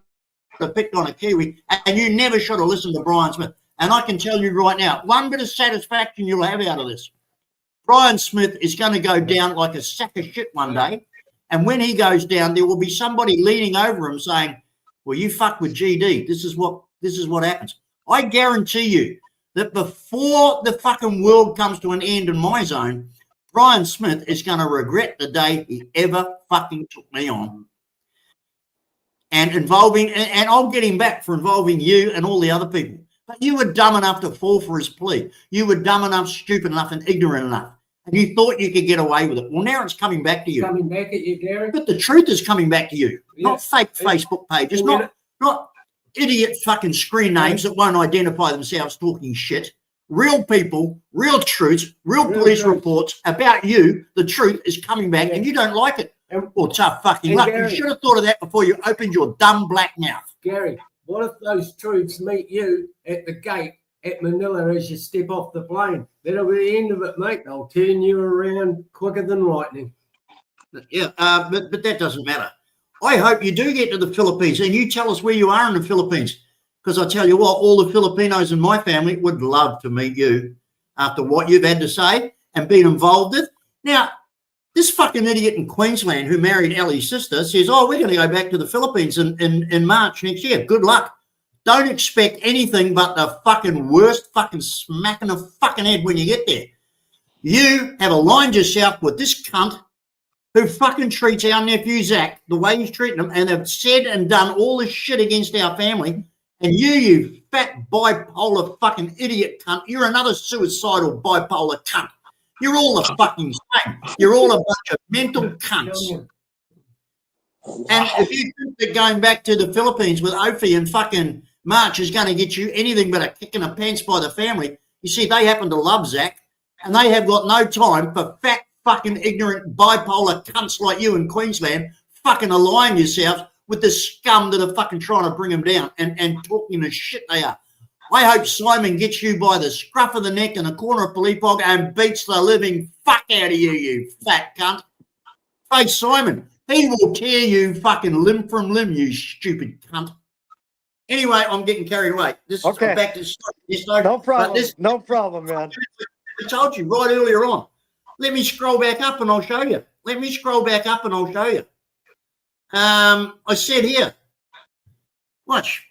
S1: have picked on a Kiwi. And you never should have listened to Brian Smith. And I can tell you right now, one bit of satisfaction you'll have out of this. Brian Smith is going to go down like a sack of shit one day. And when he goes down, there will be somebody leaning over him saying, well, you fuck with GD. This is what happens. I guarantee you that before the fucking world comes to an end in my zone, Brian Smith is going to regret the day he ever fucking took me on. And I'll get him back for involving you and all the other people. But you were dumb enough to fall for his plea. You were dumb enough, stupid enough, and ignorant enough. And you thought you could get away with it. Well, now it's coming back to you.
S2: Coming back at you, Gary.
S1: But the truth is coming back to you. Yeah. Not fake Facebook pages, not idiot fucking screen names that won't identify themselves talking shit. Real people, real truths, real police reports about you. The truth is coming back and you don't like it. Well, tough fucking luck. Gary, you should have thought of that before you opened your dumb black mouth.
S2: Gary, what if those truths meet you at the gate at Manila as you step off the plane. That'll be the end of it, mate. They'll turn you around quicker than lightning.
S1: Yeah, but that doesn't matter. I hope you do get to the Philippines and you tell us where you are in the Philippines, because I tell you what, all the Filipinos in my family would love to meet you after what you've had to say and been involved with. Now, this fucking idiot in Queensland who married Ellie's sister says, oh, we're going to go back to the Philippines in March next year. Good luck. Don't expect anything but the fucking worst fucking smack in the fucking head when you get there. You have aligned yourself with this cunt who fucking treats our nephew Zach the way he's treating him, and have said and done all this shit against our family. And you fat bipolar fucking idiot cunt, you're another suicidal bipolar cunt. You're all the fucking same. You're all a bunch of mental cunts. And if you think that going back to the Philippines with Ophi and fucking March is going to get you anything but a kick in the pants by the family, you see, they happen to love Zach, and they have got no time for fat fucking ignorant bipolar cunts like you in Queensland fucking aligning yourselves with the scum that are fucking trying to bring them down and talking the shit they are. I hope Simon gets you by the scruff of the neck in the corner of Pelipog and beats the living fuck out of you, you fat cunt. Hey, Simon, he will tear you fucking limb from limb, you stupid cunt. Anyway, I'm getting carried away. This is back to the story.
S4: No problem. No problem, man.
S1: I told you right earlier on. Let me scroll back up and I'll show you. I said here. Watch.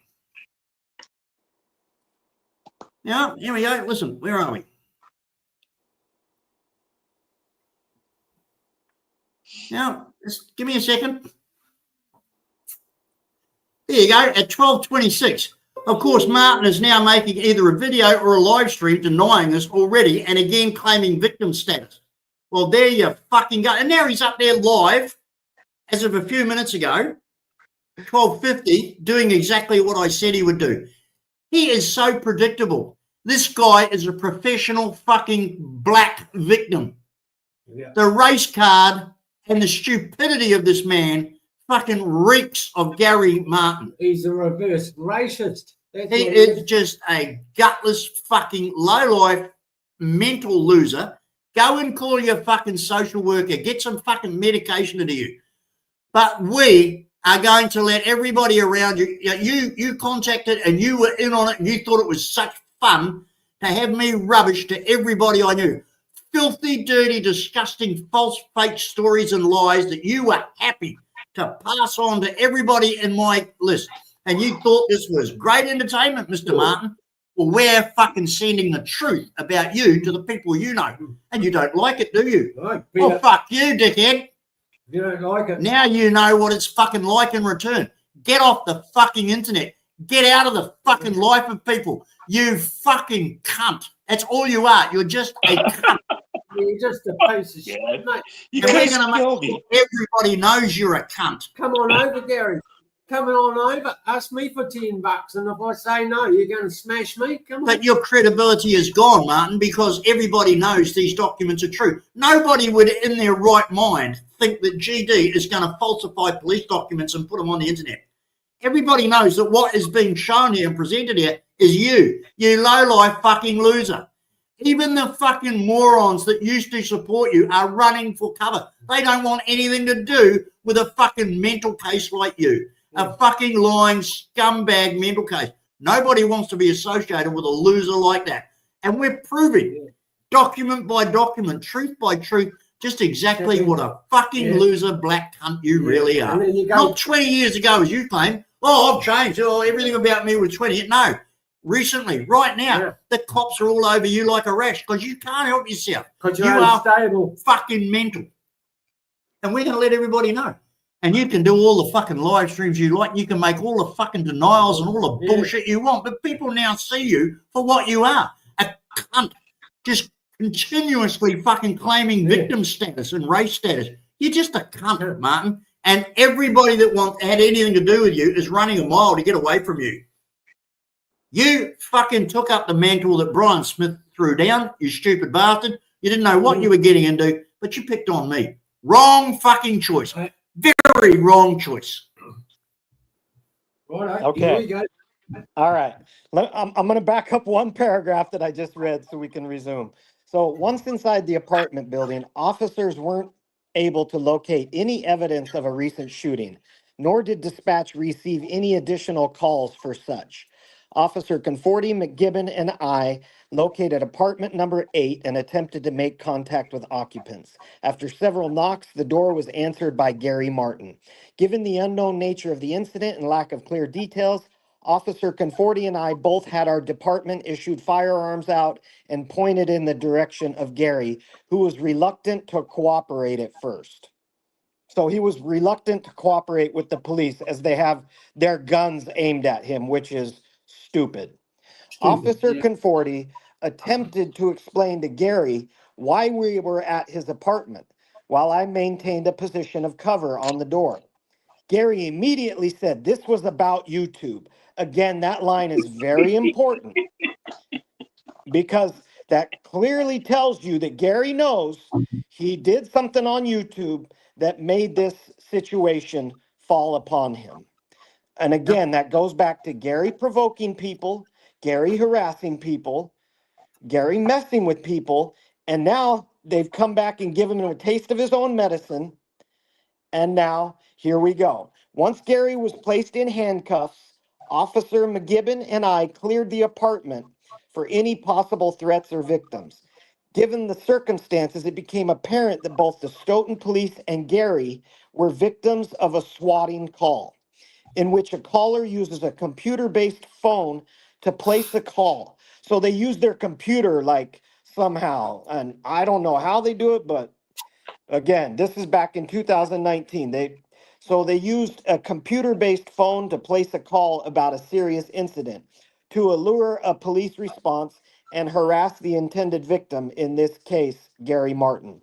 S1: Yeah, here we go. Listen, where are we? Now, just give me a second. There you go, at 12:26. Of course, Martin is now making either a video or a live stream denying this already and again claiming victim status. Well, there you fucking go. And now he's up there live as of a few minutes ago, 12:50, doing exactly what I said he would do. He is so predictable. This guy is a professional fucking black victim. Yeah. The race card and the stupidity of this man fucking reeks of Gary Martin.
S2: He's a reverse racist.
S1: He is just a gutless fucking lowlife mental loser. Go and call your fucking social worker. Get some fucking medication into you. But we are going to let everybody around you. You contacted and you were in on it and you thought it was such fun to have me rubbish to everybody I knew. Filthy, dirty, disgusting, false, fake stories and lies that you were happy to pass on to everybody in my list. And you thought this was great entertainment, Mr. Martin. Well, we're fucking sending the truth about you to the people you know. And you don't like it, do you? Well, fuck you, dickhead.
S2: You don't like it.
S1: Now you know what it's fucking like in return. Get off the fucking internet. Get out of the fucking life of people. You fucking cunt. That's all you are. You're just a cunt.
S2: You're just a piece of shit, mate.
S1: And we're going to make sure everybody knows you're a cunt.
S2: Come on over, Gary. Come on over. Ask me for $10, and if I say no, you're going to smash me. Come on.
S1: But your credibility is gone, Martin, because everybody knows these documents are true. Nobody would, in their right mind, think that GD is going to falsify police documents and put them on the internet. Everybody knows that what is being shown here and presented here is you low-life fucking loser. Even the fucking morons that used to support you are running for cover. They don't want anything to do with a fucking mental case like you. A fucking lying scumbag mental case. Nobody wants to be associated with a loser like that. And we're proving, document by document, truth by truth, just exactly what a fucking loser black cunt you really are. Not 20 years ago, as you claim. Oh, I've changed. Oh, everything about me was 20. No. Recently, right now, the cops are all over you like a rash because you can't help yourself.
S2: Because you are unstable.
S1: Fucking mental. And we're going to let everybody know. And you can do all the fucking live streams you like. You can make all the fucking denials and all the bullshit you want. But people now see you for what you are. A cunt. Just continuously fucking claiming victim status and race status. You're just a cunt, Martin. And everybody that had anything to do with you is running a mile to get away from you. You fucking took up the mantle that Brian Smith threw down, you stupid bastard. You didn't know what you were getting into, but you picked on me. Wrong fucking choice. Very wrong choice.
S2: Right,
S4: okay.
S2: Here we go.
S4: All right. I'm going to back up one paragraph that I just read so we can resume. So once inside the apartment building, officers weren't able to locate any evidence of a recent shooting, nor did dispatch receive any additional calls for such. Officer Conforti, McGibbon, and I located apartment number 8 and attempted to make contact with occupants. After several knocks, the door was answered by Gary Martin. Given the unknown nature of the incident and lack of clear details, Officer Conforti and I both had our department issued firearms out and pointed in the direction of Gary, who was reluctant to cooperate at first. So he was reluctant to cooperate with the police as they have their guns aimed at him, which is stupid. Officer
S2: Yeah.
S4: Conforti attempted to explain to Gary why we were at his apartment, while I maintained a position of cover on the door. Gary immediately said this was about YouTube. Again, that line is very important because that clearly tells you that Gary knows he did something on YouTube that made this situation fall upon him. And again, that goes back to Gary provoking people, Gary harassing people, Gary messing with people, and now they've come back and given him a taste of his own medicine. And now, here we go. Once Gary was placed in handcuffs, Officer McGibbon and I cleared the apartment for any possible threats or victims. Given the circumstances, it became apparent that both the Stoughton police and Gary were victims of a swatting call, in which a caller uses a computer-based phone to place a call. So they use their computer like somehow, and I don't know how they do it, but again, this is back in 2019. They used a computer-based phone to place a call about a serious incident to allure a police response and harass the intended victim, in this case, Gary Martin.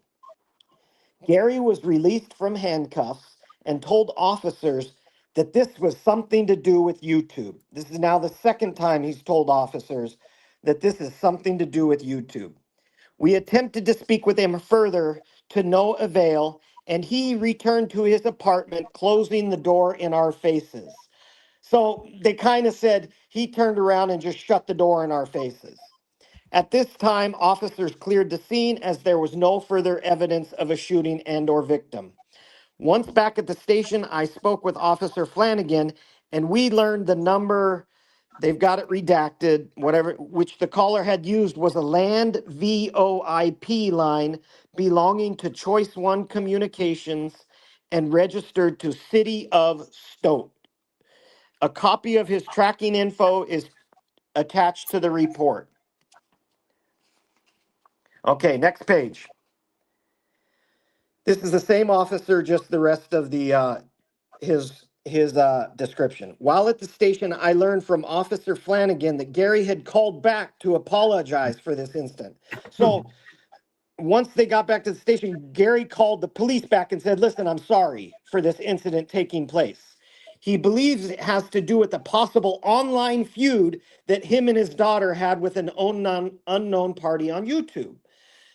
S4: Gary was released from handcuffs and told officers that this was something to do with YouTube. This is now the second time he's told officers that this is something to do with YouTube. We attempted to speak with him further to no avail, and he returned to his apartment, closing the door in our faces. So they kind of said he turned around and just shut the door in our faces. At this time, officers cleared the scene as there was no further evidence of a shooting and or victim. Once back at the station, I spoke with Officer Flanagan, and we learned the number, they've got it redacted, whatever, which the caller had used was a land VoIP line belonging to Choice One Communications and registered to City of Stoughton. A copy of his tracking info is attached to the report. Okay, next page. This is the same officer, just the rest of the his description. While at the station, I learned from Officer Flanagan that Gary had called back to apologize for this incident. So once they got back to the station, Gary called the police back and said, "Listen, I'm sorry for this incident taking place." He believes it has to do with a possible online feud that him and his daughter had with an unknown party on YouTube.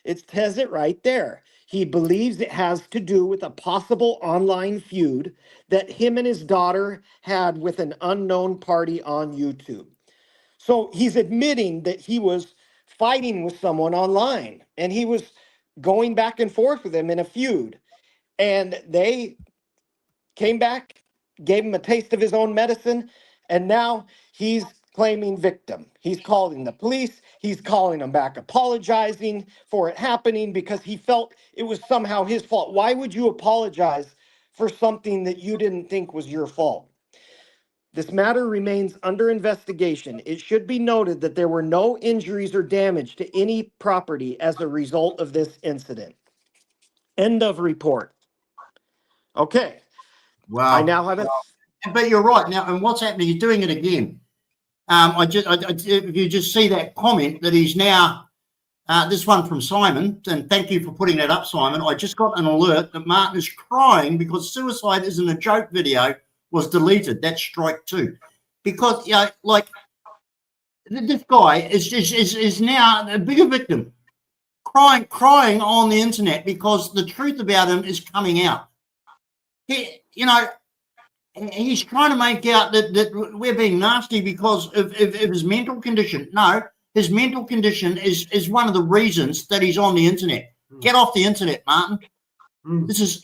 S4: It says it right there. He believes it has to do with a possible online feud that him and his daughter had with an unknown party on YouTube. So he's admitting that he was fighting with someone online and he was going back and forth with them in a feud. And they came back, gave him a taste of his own medicine, and now he's claiming victim. He's calling the police. He's calling them back, apologizing for it happening because he felt it was somehow his fault. Why would you apologize for something that you didn't think was your fault? This matter remains under investigation. It should be noted that there were no injuries or damage to any property as a result of this incident. End of report. Okay.
S1: Wow.
S4: I now have it.
S1: But you're right now, and what's happening? He's doing it again. If you just see that comment that he's now, this one from Simon, and thank you for putting that up, Simon. I just got an alert that Martin is crying because suicide isn't a joke video was deleted. That's strike 2. Because, you know, like, this guy is now a bigger victim, crying on the internet because the truth about him is coming out. You know, he's trying to make out that we're being nasty because of his mental condition. No, his mental condition is one of the reasons that he's on the internet. Get off the internet, Martin. This is,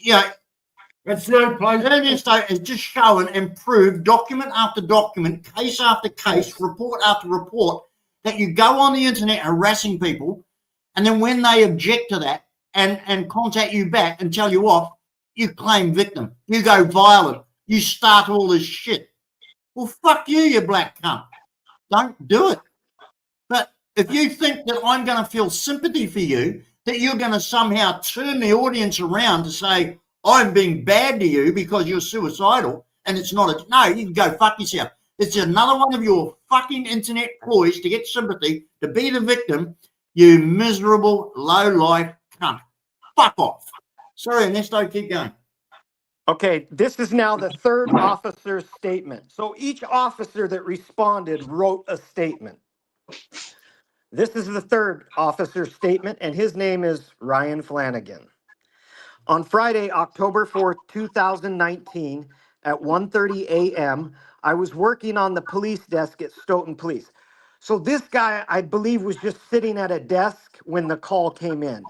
S2: It's no place.
S1: it's just showing and prove document after document, case after case, report after report, that you go on the internet harassing people, and then when they object to that and contact you back and tell you off, you claim victim. You go violent. You start all this shit. Well, fuck you, you black cunt. Don't do it. But if you think that I'm going to feel sympathy for you, that you're going to somehow turn the audience around to say, I'm being bad to you because you're suicidal, and it's not a, no, you can go fuck yourself. It's another one of your fucking internet ploys to get sympathy, to be the victim, you miserable, low-life cunt. Fuck off. Sorry, Ernesto, keep going.
S4: Okay, this is now the third officer's statement. So each officer that responded wrote a statement. This is the third officer's statement, and his name is Ryan Flanagan. On Friday, October 4th, 2019, at 1:30 a.m., I was working on the police desk at Stoughton Police. So this guy, I believe, was just sitting at a desk when the call came in.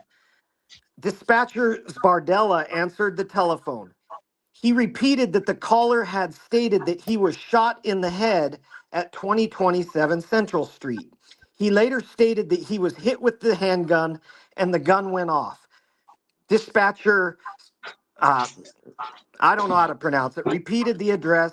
S4: Dispatcher Sbardella answered the telephone. He repeated that the caller had stated that he was shot in the head at 2027 Central Street. He later stated that he was hit with the handgun and the gun went off. Dispatcher, I don't know how to pronounce it, repeated the address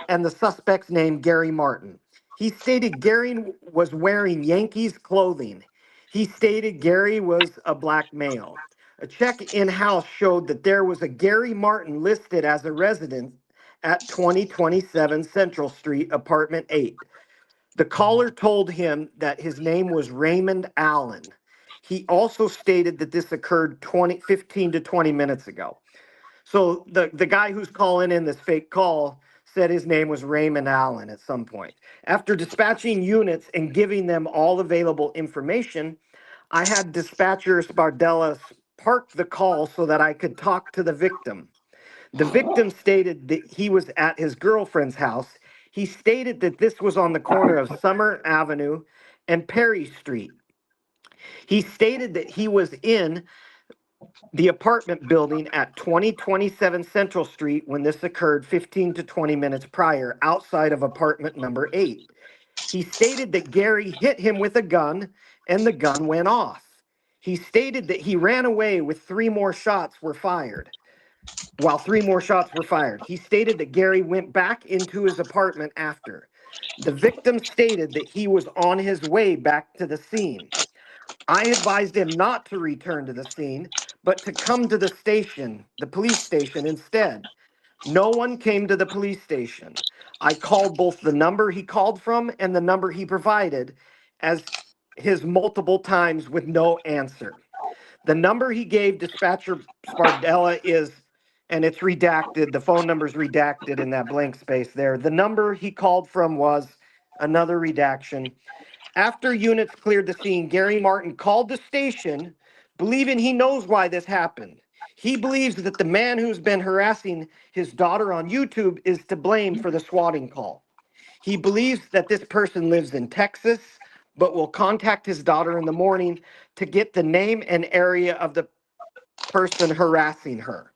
S4: and the suspect's name, Gary Martin. He stated Gary was wearing Yankees clothing. He stated Gary was a black male. A check in-house showed that there was a Gary Martin listed as a resident at 2027 Central Street, apartment 8. The caller told him that his name was Raymond Allen. He also stated that this occurred 15 to 20 minutes ago. So the guy who's calling in this fake call said his name was Raymond Allen at some point. After dispatching units and giving them all available information, I had dispatcher Sbardella park the call so that I could talk to the victim. The victim stated that he was at his girlfriend's house. He stated that this was on the corner of Summer Avenue and Perry Street. He stated that he was in the apartment building at 2027 Central Street when this occurred 15 to 20 minutes prior, outside of apartment number 8. He stated that Gary hit him with a gun and the gun went off. He stated that he ran away with 3 more shots were fired. While 3 more shots were fired, he stated that Gary went back into his apartment after. The victim stated that he was on his way back to the scene. I advised him not to return to the scene, but to come to the station, the police station instead. No one came to the police station. I called both the number he called from and the number he provided as his multiple times with no answer. The number he gave dispatcher Sbardella is, and it's redacted, the phone number's redacted in that blank space there. The number he called from was another redaction. After units cleared the scene, Gary Martin called the station, believing he knows why this happened. He believes that the man who's been harassing his daughter on YouTube is to blame for the swatting call. He believes that this person lives in Texas, but will contact his daughter in the morning to get the name and area of the person harassing her.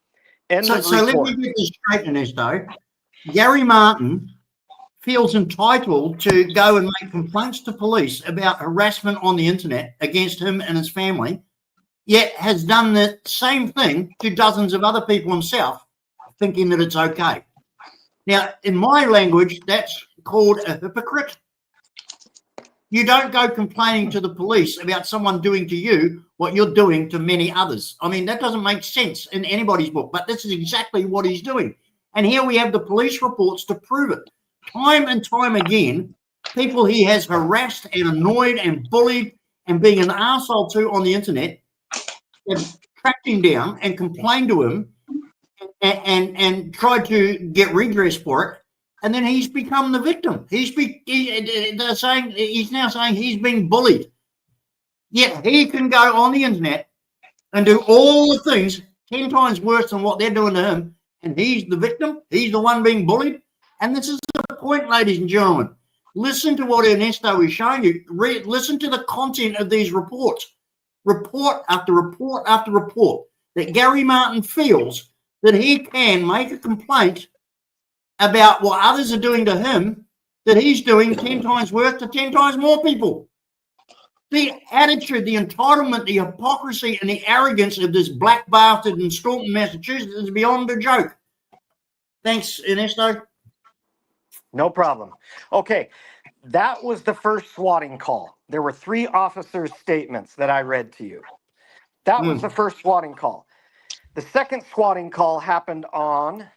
S1: So let me get this straight in this, though. Gary Martin feels entitled to go and make complaints to police about harassment on the internet against him and his family, yet has done the same thing to dozens of other people himself, thinking that it's okay. Now, in my language, that's called a hypocrite. You don't go complaining to the police about someone doing to you what you're doing to many others. I mean, that doesn't make sense in anybody's book, but this is exactly what he's doing. And here we have the police reports to prove it. Time and time again, people he has harassed and annoyed and bullied and being an arsehole to on the internet have tracked him down and complained to him and tried to get redress for it. And then he's become the victim. They're saying he's now saying he's being bullied. Yet he can go on the internet and do all the things 10 times worse than what they're doing to him and he's the victim. He's the one being bullied. And this is the point, ladies and gentlemen. Listen to what Ernesto is showing you. Listen to the content of these reports. Report after report after report that Gary Martin feels that he can make a complaint about what others are doing to him, that he's doing 10 times worse to 10 times more people. The attitude, the entitlement, the hypocrisy, and the arrogance of this black bastard in Staunton, Massachusetts is beyond a joke. Thanks, Ernesto.
S4: No problem. Okay, that was the first swatting call. There were 3 officers' statements that I read to you. That was the first swatting call. The second swatting call happened on,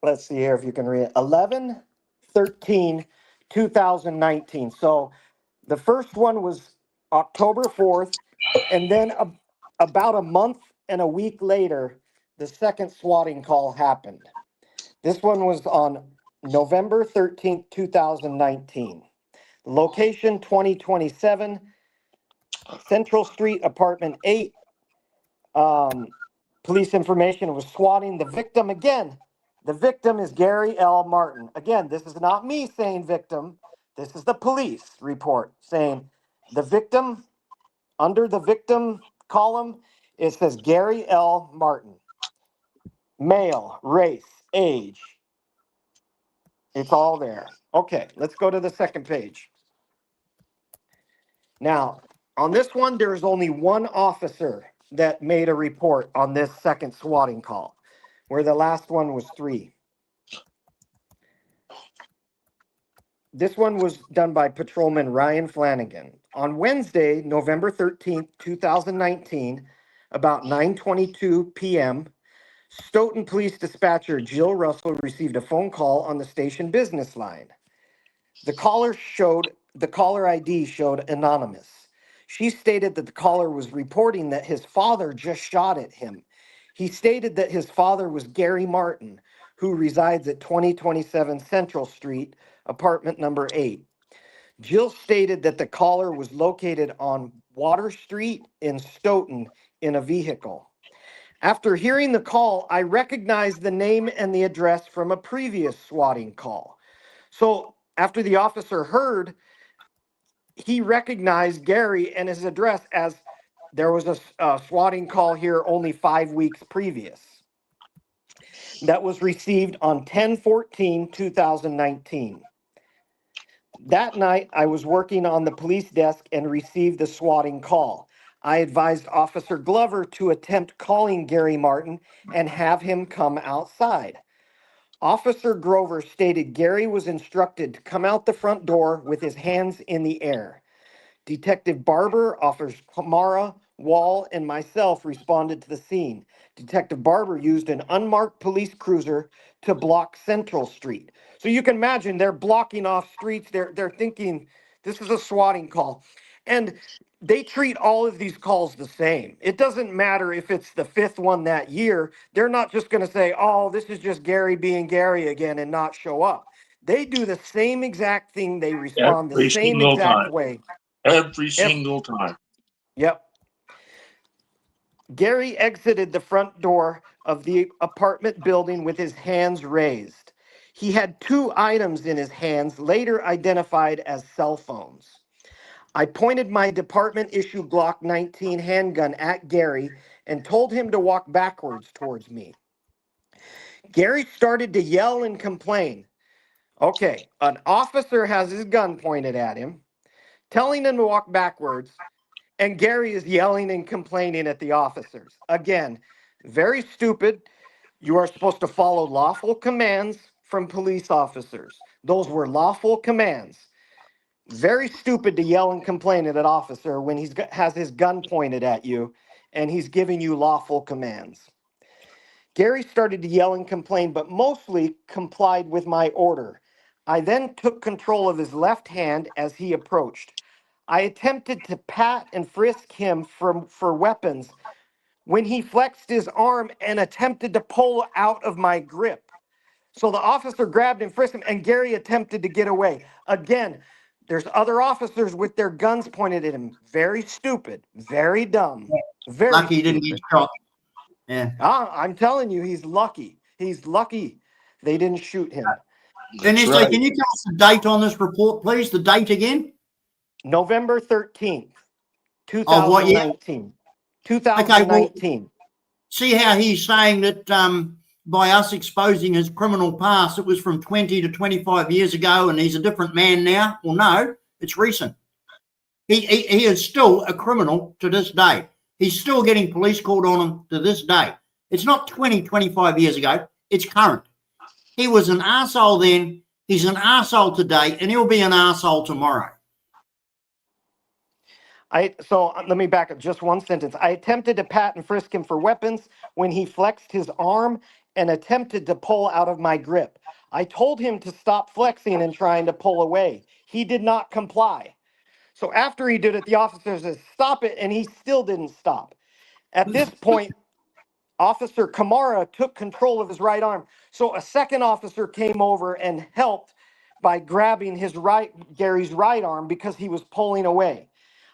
S4: let's see here if you can read it, 11/13/2019. So the first one was October 4th, and then about a month and a week later, the second swatting call happened. This one was on November 13th, 2019. Location 2027, Central Street, apartment 8. Police information was swatting the victim again. The victim is Gary L. Martin. Again, this is not me saying victim. This is the police report saying the victim, under the victim column, it says Gary L. Martin. Male, race, age. It's all there. Okay, let's go to the second page. Now, on this one, there's only one officer that made a report on this second swatting call, where the last one was 3. This one was done by Patrolman Ryan Flanagan. On Wednesday, November 13th, 2019, about 9:22 p.m., Stoughton Police Dispatcher Jill Russell received a phone call on the station business line. The caller ID showed anonymous. She stated that the caller was reporting that his father just shot at him. He stated that his father was Gary Martin, who resides at 2027 Central Street, apartment number 8. Jill stated that the caller was located on Water Street in Stoughton in a vehicle. After hearing the call, I recognized the name and the address from a previous swatting call. So after the officer heard, he recognized Gary and his address as there was a swatting call here only 5 weeks previous. That was received on 10/14/2019. That night, I was working on the police desk and received the swatting call. I advised Officer Glover to attempt calling Gary Martin and have him come outside. Officer Grover stated Gary was instructed to come out the front door with his hands in the air. Detective Barber, Officer Kamara, Wall, and myself responded to the scene. Detective Barber used an unmarked police cruiser to block Central Street. So you can imagine they're blocking off streets. They're thinking this is a swatting call. And they treat all of these calls the same. It doesn't matter if it's the 5th one that year. They're not just going to say, oh, this is just Gary being Gary again and not show up. They do the same exact thing. They respond the same exact way.
S5: Every single time.
S4: Yep. Gary exited the front door of the apartment building with his hands raised. He had 2 items in his hands, later identified as cell phones. I pointed my department-issue Glock 19 handgun at Gary and told him to walk backwards towards me. Gary started to yell and complain. Okay, an officer has his gun pointed at him, telling him to walk backwards, and Gary is yelling and complaining at the officers. Again, very stupid. You are supposed to follow lawful commands from police officers. Those were lawful commands. Very stupid to yell and complain at an officer when he has his gun pointed at you and he's giving you lawful commands. Gary started to yell and complain, but mostly complied with my order. I then took control of his left hand as he approached. I attempted to pat and frisk him for weapons when he flexed his arm and attempted to pull out of my grip. So the officer grabbed and frisked him, and Gary attempted to get away. Again, there's other officers with their guns pointed at him. Very stupid, very dumb, very
S1: Lucky he didn't get shot. Yeah.
S4: I'm telling you, he's lucky. He's lucky they didn't shoot him.
S1: Ernesto,
S5: right.
S1: can you tell us the date on this report, please? The date again?
S4: November 13th,
S1: Of what year?
S4: 2019.
S1: Okay, well,
S4: 2019.
S1: see how he's saying that by us exposing his criminal past, it was from 20 to 25 years ago and he's a different man now? Well, no, it's recent. He is still a criminal to this day. He's still getting police called on him to this day. It's not 20, 25 years ago. It's current. He was an arsehole then. He's an arsehole today, and he'll be an arsehole tomorrow.
S4: So let me back up just one sentence. I attempted to pat and frisk him for weapons when he flexed his arm and attempted to pull out of my grip. I told him to stop flexing and trying to pull away. He did not comply. So after he did it, the officer says, stop it, and he still didn't stop. At this point, Officer Kamara took control of his right arm. So a second officer came over and helped by grabbing Gary's right arm because he was pulling away.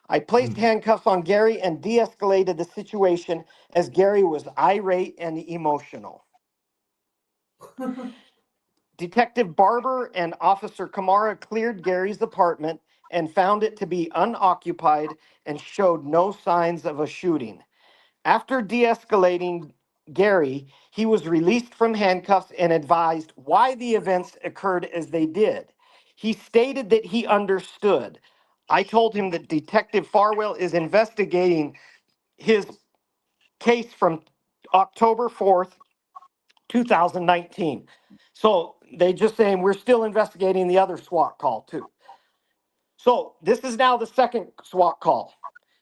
S4: I placed handcuffs on Gary and de-escalated the situation as Gary was irate and emotional. Detective Barber and Officer Kamara cleared Gary's apartment and found it to be unoccupied and showed no signs of a shooting. After de-escalating Gary, he was released from handcuffs and advised why the events occurred as they did. He stated that he understood. I told him that Detective Farwell is investigating his case from October 4th, 2019. So they just saying we're still investigating the other SWAT call too. So this is now the second SWAT call.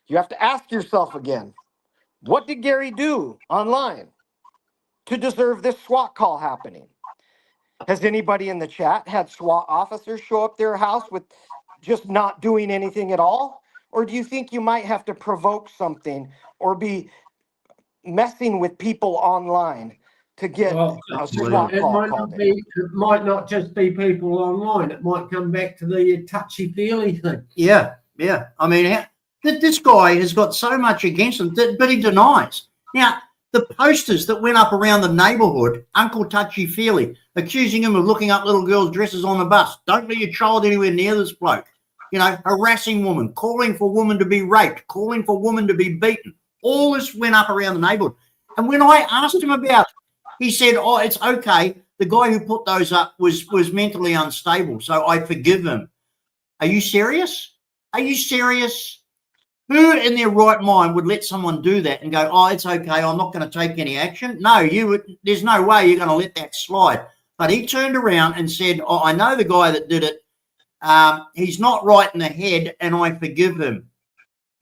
S4: You have to ask yourself again, what did Gary do online to deserve this SWAT call happening? Has anybody in the chat had SWAT officers show up their house with just not doing anything at all? Or do you think you might have to provoke something or be messing with people online to get a SWAT call called in?
S2: It might not just be people online. It might come back to the touchy-feely thing.
S1: Yeah. I mean, this guy has got so much against him, but he denies. Now, the posters that went up around the neighbourhood, Uncle Touchy Feely, accusing him of looking up little girls' dresses on the bus. Don't let your child anywhere near this bloke. You know, harassing women, calling for women to be raped, calling for women to be beaten. All this went up around the neighbourhood. And when I asked him about it, he said, oh, it's okay. The guy who put those up was mentally unstable, so I forgive him. Are you serious? Are you serious? Who in their right mind would let someone do that and go, oh, it's okay, I'm not going to take any action? No, there's no way you're going to let that slide. But he turned around and said, oh, I know the guy that did it. He's not right in the head and I forgive him.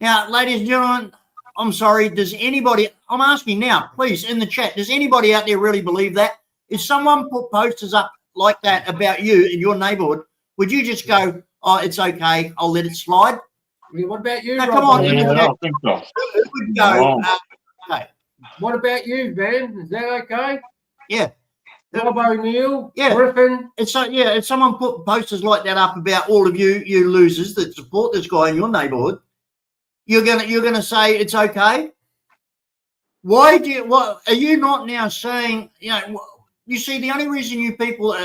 S1: Now, ladies and gentlemen, I'm sorry, does anybody, I'm asking now, please, in the chat, does anybody out there really believe that? If someone put posters up like that about you in your neighbourhood, would you just go, oh, it's okay, I'll let it slide?
S2: What about you?
S1: Now, come on,
S5: I don't think so.
S1: who would go, okay.
S2: What about you, Van? Is that okay?
S1: Yeah.
S2: Rob O'Neill?
S1: Yeah.
S2: Griffin?
S1: If someone put posters like that up about all of you losers that support this guy in your neighbourhood, you're gonna say it's okay? Why what are you not now saying, you know, you see, the only reason you people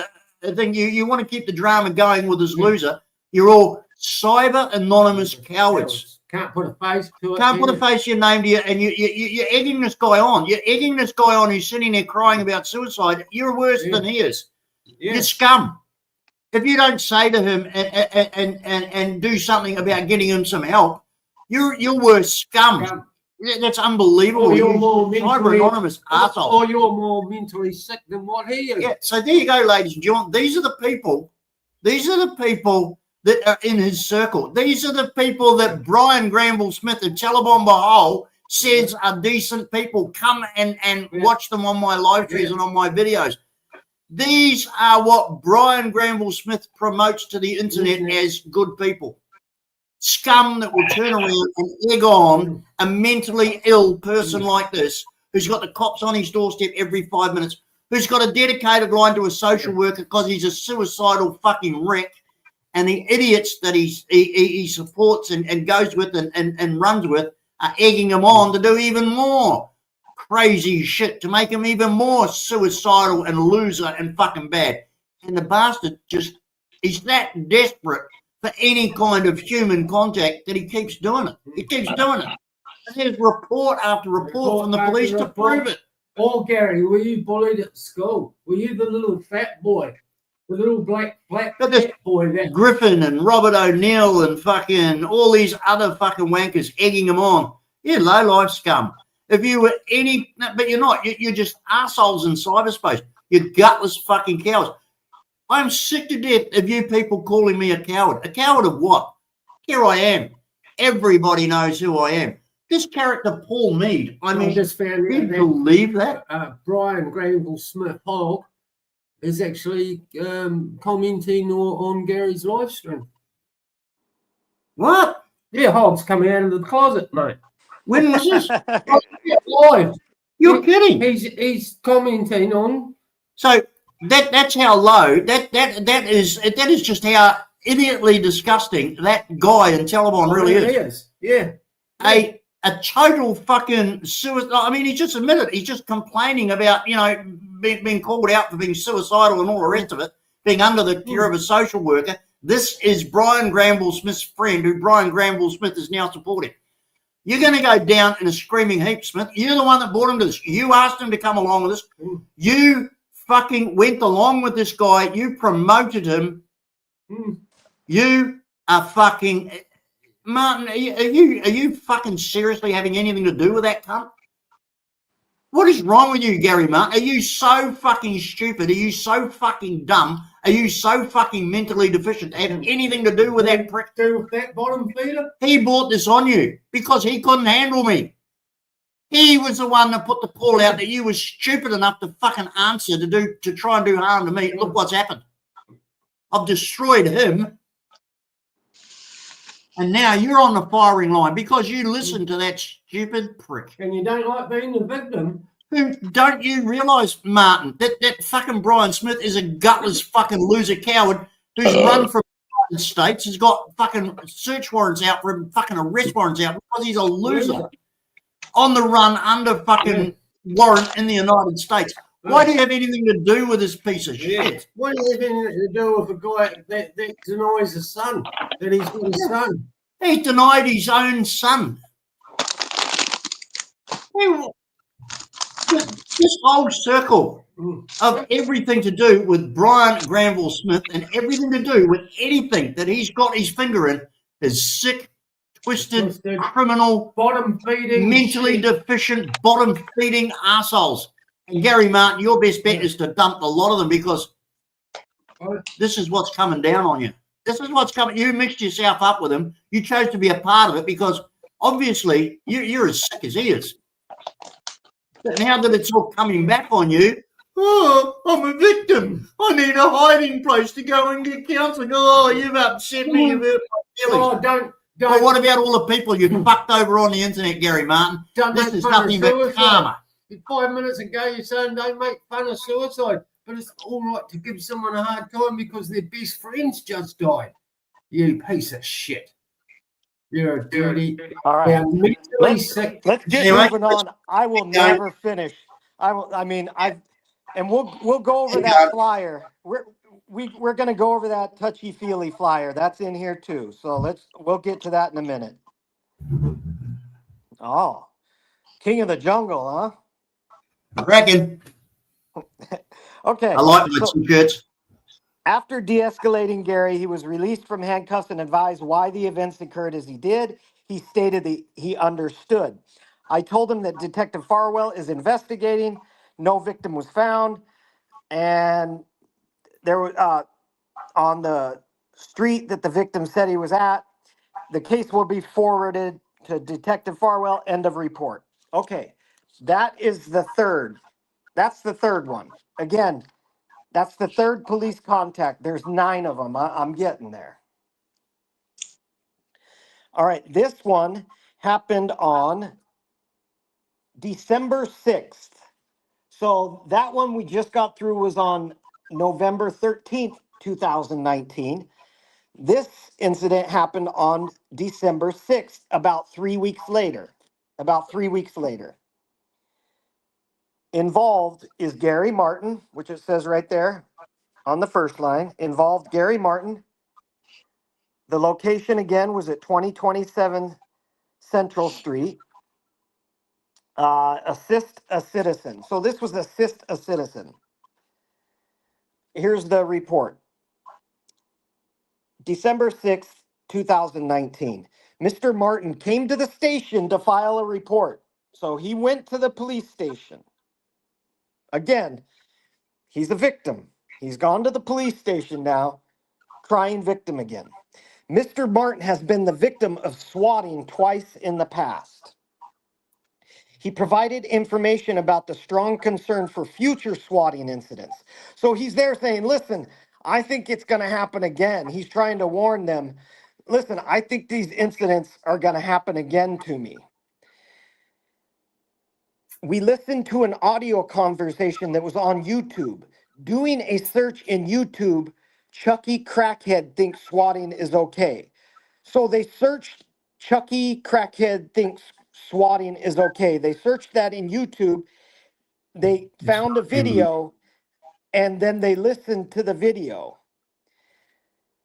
S1: think you want to keep the drama going with this loser, you're all cyber anonymous cowards.
S2: Can't put a face to it.
S1: Can't put a face to your name to you, and you're egging this guy on. You're egging this guy on who's sitting there crying about suicide. You're worse than he is.
S2: Yeah.
S1: You're scum. If you don't say to him and do something about getting him some help, you're worse scum. That's unbelievable.
S2: Or you're more
S1: cyber anonymous arsehole.
S2: Or you're more mentally sick than what he is.
S1: Yeah. So there you go, ladies and gentlemen. These are the people that are in his circle. These are the people that Brian Granville Smith of Telebomba Hole says are decent people. Come and watch them on my live streams and on my videos. These are what Brian Granville Smith promotes to the internet as good people. Scum that will turn around and egg on a mentally ill person like this, who's got the cops on his doorstep every 5 minutes, who's got a dedicated line to a social worker because he's a suicidal fucking wreck, and the idiots that he supports and goes with and runs with are egging him on to do even more. crazy shit to make him even more suicidal and loser and fucking bad. And the bastard he's that desperate for any kind of human contact that he keeps doing it. He keeps doing it. And there's report after report from the police to prove it.
S2: Oh, Gary, were you bullied at school? Were you the little fat boy? The little black fat boy that
S1: Griffin and Robert O'Neill and fucking all these other fucking wankers egging him on. You're low-life scum. If you were but you're not. You're just assholes in cyberspace. You're gutless fucking cowards. I'm sick to death of you people calling me a coward. A coward of what? Here I am. Everybody knows who I am. This character, Paul Mead, I mean,
S2: just found
S1: do you believe that?
S2: Brian Granville Smith Hogg is actually commenting on Gary's live stream.
S1: What?
S2: Yeah, Hogg's coming out of the closet, mate.
S1: When was this?
S2: Live.
S1: You're kidding.
S2: He's commenting on.
S1: So that's how low that is just how idiotly disgusting that guy in Taliban really is.
S2: Yeah.
S1: A total fucking suicide. I mean, he just admitted he's just complaining about, being called out for being suicidal and all the rest of it, being under the care of a social worker. This is Brian Granville Smith's friend, who Brian Granville Smith is now supporting. You're going to go down in a screaming heap, Smith. You're the one that brought him to this. You asked him to come along with this. You fucking went along with this guy. You promoted him. You are fucking... Martin, are you fucking seriously having anything to do with that cunt? What is wrong with you, Gary Martin? Are you so fucking stupid? Are you so fucking dumb? Are you so fucking mentally deficient to have anything to do with that prick?
S2: That bottom feeder?
S1: He brought this on you because he couldn't handle me. He was the one that put the call out that you were stupid enough to fucking answer to try and do harm to me. Look what's happened. I've destroyed him. And now you're on the firing line because you listened to that stupid prick.
S2: And you don't like being the victim.
S1: Don't you realise, Martin, that fucking Brian Smith is a gutless fucking loser coward who's run from the United States, has got fucking search warrants out for him, fucking arrest warrants out because he's a loser on the run under fucking warrant in the United States. Why do you have anything to do with this piece of shit?
S2: What do you have anything to do with a guy that denies his son, that he's got his son?
S1: He denied his own son. This whole circle of everything to do with Brian Granville Smith and everything to do with anything that he's got his finger in is sick, twisted, criminal,
S2: bottom-feeding,
S1: mentally deficient, bottom-feeding assholes. And Gary Martin, your best bet is to dump a lot of them because this is what's coming down on you. This is what's coming. You mixed yourself up with him. You chose to be a part of it because obviously you're as sick as he is. But now that it's all coming back on you, oh, I'm a victim. I need a hiding place to go and get counselling. Oh, you've upset me. You've hurt my feelings.
S2: Oh, don't.
S1: Well, what about all the people you fucked over on the internet, Gary Martin? This is nothing but karma.
S2: 5 minutes ago, you're saying don't make fun of suicide, but it's all right to give someone a hard time because their best friends just died. You piece of shit. You're a dirty.
S4: All right. Let's get
S1: Anyway,
S4: moving on. I will never finish. We'll go over that flyer. We're going to go over that touchy-feely flyer. That's in here too. So we'll get to that in a minute. Oh, King of the Jungle, huh?
S1: I reckon.
S4: Okay.
S1: I like my t-shirts.
S4: After de-escalating Gary, he was released from handcuffs and advised why the events occurred as he did. He stated that he understood. I told him that Detective Farwell is investigating. No victim was found. And there was on the street that the victim said he was at, the case will be forwarded to Detective Farwell. End of report. Okay. That is the third. That's the third one. Again, that's the third police contact. There's 9 of them. I'm getting there. All right. This one happened on December 6th. So that one we just got through was on November 13th, 2019. This incident happened on December 6th, about 3 weeks later. Involved is Gary Martin, which it says right there on the first line. Involved Gary Martin. The location again was at 2027 Central Street. Assist a citizen. So this was assist a citizen. Here's the report. December 6th, 2019. Mr. Martin came to the station to file a report. So he went to the police station. Again, he's a victim. He's gone to the police station now, crying victim again. Mr. Martin has been the victim of swatting twice in the past. He provided information about the strong concern for future swatting incidents. So he's there saying, listen, I think it's going to happen again. He's trying to warn them, listen, I think these incidents are going to happen again to me. We listened to an audio conversation that was on YouTube. Doing a search in YouTube, Chucky Crackhead thinks swatting is okay. So they searched Chucky Crackhead thinks swatting is okay. They searched that in YouTube. They found a video and then they listened to the video.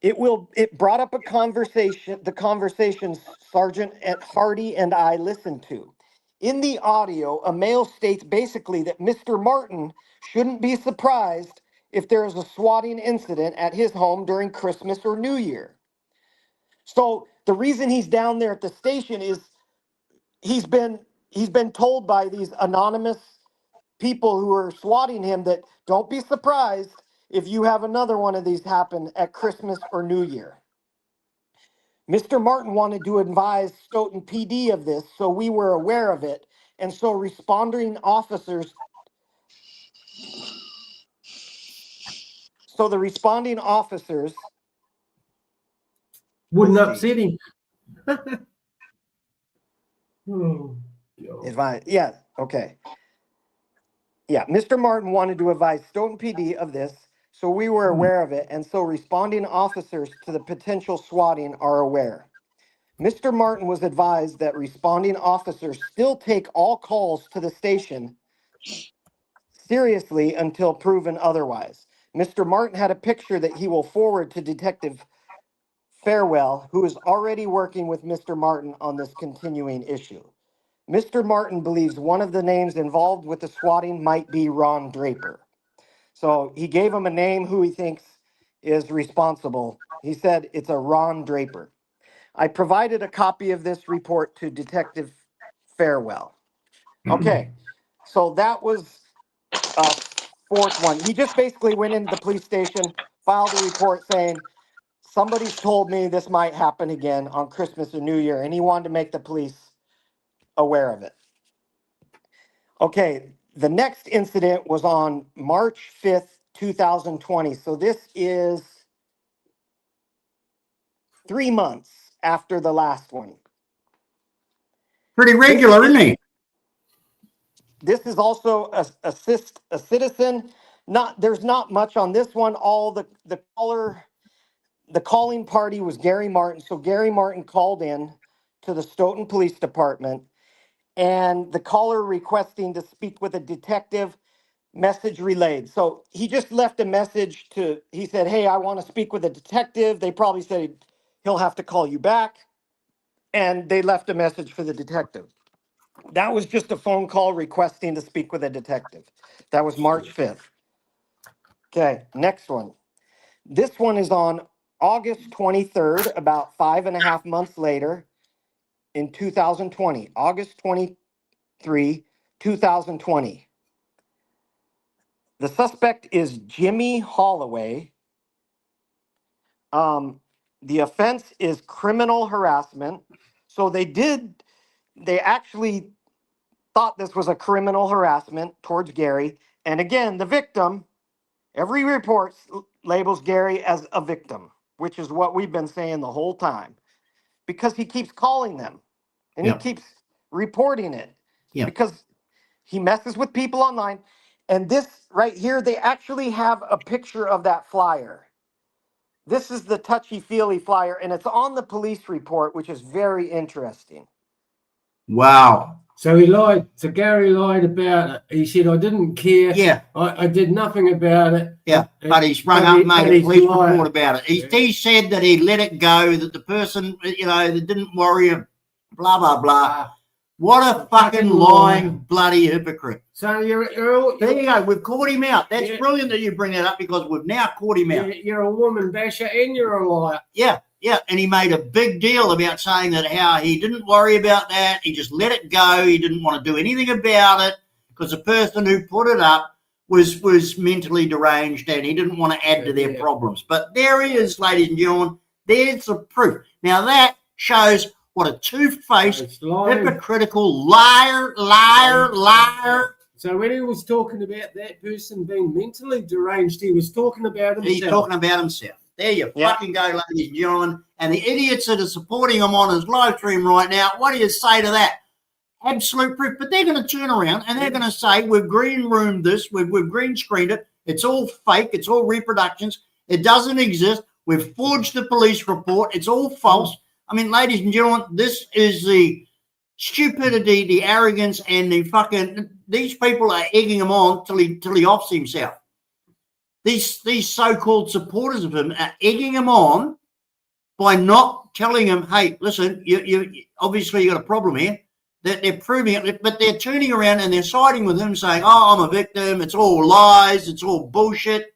S4: It brought up the conversations Sergeant Hardy and I listened to. In the audio, a male states basically that Mr. Martin shouldn't be surprised if there is a swatting incident at his home during Christmas or New Year. So the reason he's down there at the station is he's been told by these anonymous people who are swatting him that don't be surprised if you have another one of these happen at Christmas or New Year. Mr. Martin wanted to advise Stoughton PD of this, so we were aware of it. And so responding officers,
S2: Wouldn't upset him. Oh, God.
S4: Mr. Martin wanted to advise Stoughton PD of this, so we were aware of it, and so responding officers to the potential swatting are aware. Mr. Martin was advised that responding officers still take all calls to the station seriously until proven otherwise. Mr. Martin had a picture that he will forward to Detective Farewell, who is already working with Mr. Martin on this continuing issue. Mr. Martin believes one of the names involved with the swatting might be Ron Draper. So he gave him a name who he thinks is responsible. He said it's a Ron Draper. I provided a copy of this report to Detective Farewell. Okay, so that was fourth one. He just basically went into the police station, filed a report saying, somebody's told me this might happen again on Christmas or New Year, and he wanted to make the police aware of it. Okay, the next incident was on March 5th, 2020. So this is 3 months after the last one.
S1: Pretty regular, isn't he?
S4: This is also assist a citizen. There's not much on this one. All the calling party was Gary Martin. So Gary Martin called in to the Stoughton Police Department, and the caller requesting to speak with a detective, message relayed. So he just left a message he said, hey, I want to speak with a detective. They probably said he'll have to call you back. And they left a message for the detective. That was just a phone call requesting to speak with a detective. That was March 5th. Okay, next one. This one is on August 23rd, about 5.5 months later in 2020. August 23, 2020. The suspect is Jimmy Holloway. The offense is criminal harassment. So they actually thought this was a criminal harassment towards Gary. And again, the victim, every report labels Gary as a victim, which is what we've been saying the whole time, because he keeps calling them and he keeps reporting it because he messes with people online. And this right here, they actually have a picture of that flyer. This is the touchy-feely flyer, and it's on the police report, which is very interesting.
S1: Wow.
S2: So he lied. So Gary lied about it. He said, I didn't care.
S1: Yeah.
S2: I did nothing about it.
S1: Yeah, but he's rung up and made a police report about it. He said that he let it go, that the person, that didn't worry him, blah, blah, blah. What a fucking lying bloody hypocrite.
S2: So you're
S1: there you go. We've caught him out. That's brilliant that you bring that up because we've now caught him out.
S2: You're a woman basher and you're a liar.
S1: Yeah. Yeah, and he made a big deal about saying that how he didn't worry about that. He just let it go. He didn't want to do anything about it because the person who put it up was mentally deranged and he didn't want to add to their problems. But there he is, ladies and gentlemen. There's the proof. Now that shows what a two-faced, hypocritical liar.
S2: So when he was talking about that person being mentally deranged, he was talking about himself.
S1: He's talking about himself. There you fucking go, ladies and gentlemen. And the idiots that are supporting him on his live stream right now, what do you say to that? Absolute proof. But they're going to turn around and they're going to say, we've green roomed this, we've green screened it. It's all fake. It's all reproductions. It doesn't exist. We've forged the police report. It's all false. I mean, ladies and gentlemen, this is the stupidity, the arrogance, and the fucking, these people are egging him on till he offs himself. These so-called supporters of him are egging him on by not telling him, hey, listen, you obviously you got a problem here. They're proving it, but they're turning around and they're siding with him saying, oh, I'm a victim. It's all lies. It's all bullshit.